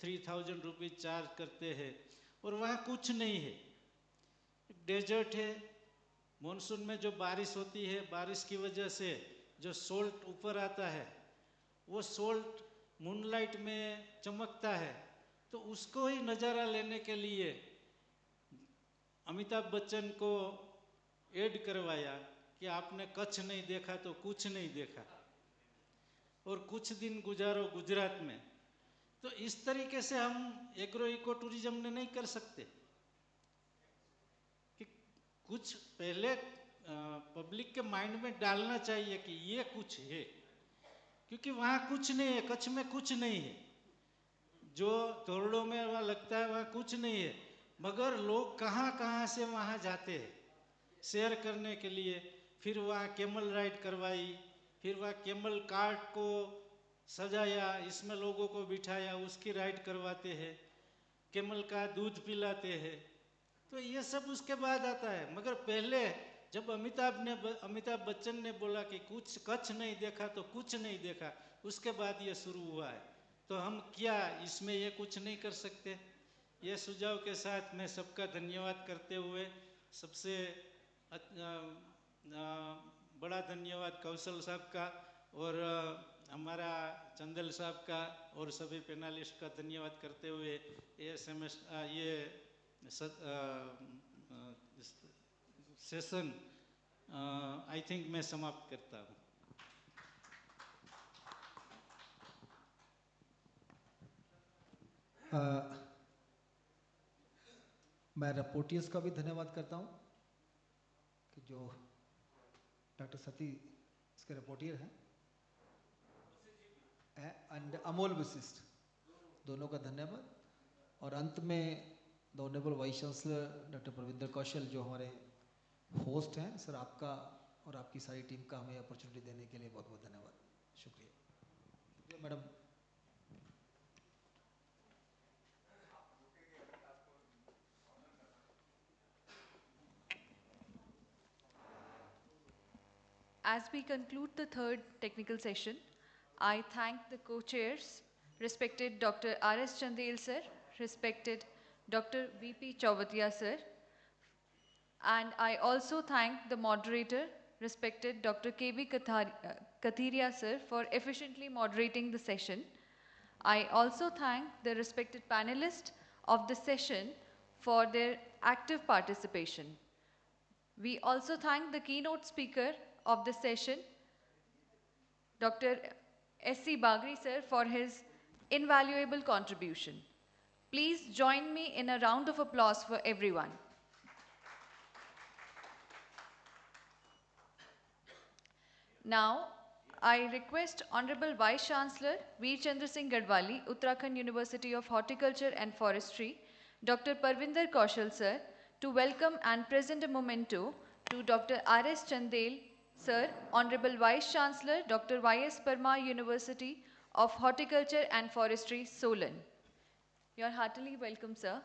3000 रुपीज़ चार्ज करते हैं, और वहाँ कुछ नहीं है, डेजर्ट है। मॉनसून में जो बारिश होती है, बारिश की वजह से जो सोल्ट ऊपर आता है, वो सोल्ट मूनलाइट में चमकता है, तो उसको ही नज़ारा लेने के लिए अमिताभ बच्चन को ऐड करवाया कि आपने कच्छ नहीं देखा तो कुछ नहीं देखा, और कुछ दिन गुजारो गुजरात में। तो इस तरीके से हम एग्रो इको टूरिज्म ने नहीं कर सकते कि कुछ पहले पब्लिक के माइंड में डालना चाहिए कि ये कुछ है, क्योंकि वहाँ कुछ नहीं है, कच्छ में कुछ नहीं है। जो तोरड़ों में वहाँ लगता है वहाँ कुछ नहीं है, मगर लोग कहाँ कहाँ से वहाँ जाते हैं शेयर करने के लिए। फिर वहाँ कैमल राइड करवाई, फिर वहाँ कैमल कार्ट को सजाया, इसमें लोगों को बिठाया, उसकी राइड करवाते हैं, कैमल का दूध पिलाते हैं। तो ये सब उसके बाद आता है। मगर पहले जब अमिताभ बच्चन ने बोला कि कुछ कच्छ नहीं देखा तो कुछ नहीं देखा, उसके बाद ये शुरू हुआ है। तो हम क्या इसमें ये कुछ नहीं कर सकते? ये सुझाव के साथ मैं सबका धन्यवाद करते हुए, सबसे बड़ा धन्यवाद कौशल साहब का, और हमारा चंदल साहब का, और सभी पैनलिस्ट का धन्यवाद करते हुए ये सेशन आई थिंक मैं समाप्त करता हूँ। मैं रिपोर्टियर्स का भी धन्यवाद करता हूँ कि जो डॉक्टर सती इसके रिपोर्टियर हैं, एंड अमोल विशिष्ट, दोनों का धन्यवाद। और अंत में the honourable vice chancellor doctor Parvinder Kaushal जो हमारे होस्ट हैं, सर आपका और आपकी सारी टीम का हमें अपॉर्चुनिटी देने के लिए बहुत बहुत धन्यवाद। शुक्रिया madam. As we conclude the third technical session, I thank the co-chairs, respected Dr. R.S. Chandel sir, respected Dr. V.P. Chauvatia sir, and I also thank the moderator, respected Dr. K.B. Kathiria sir, for efficiently moderating the session. I also thank the respected panelists of the session for their active participation. We also thank the keynote speaker of the session, Dr. S.C. Bagri sir, for his invaluable contribution. Please join me in a round of applause for everyone. Now, I request Honorable Vice Chancellor Veer Chandra Singh Gadwali, Uttarakhand University of Horticulture and Forestry, Dr. Parvinder Kaushal sir, to welcome and present a memento to Dr. R.S. Chandel sir, Honorable Vice Chancellor Dr. Y.S. Parmar University of Horticulture and Forestry, Solan. You are heartily welcome, sir.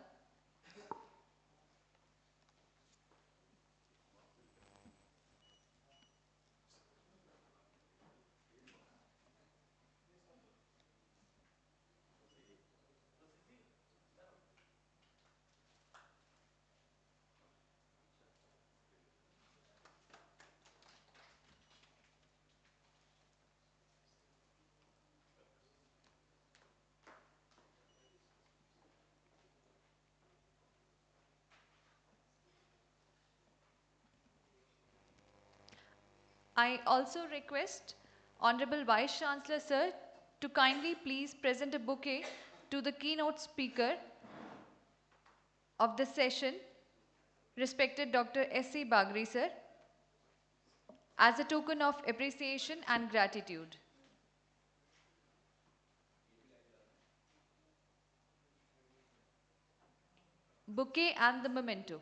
I also request Honorable Vice Chancellor sir to kindly please present a bouquet to the keynote speaker of the session, respected Dr. S.C. Bagri sir, as a token of appreciation and gratitude. Bouquet and the memento.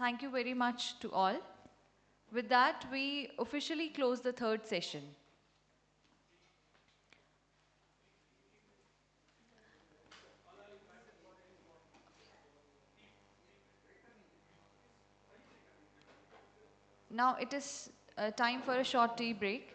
Thank you very much to all. With that, we officially close the third session. Now it is time for a short tea break.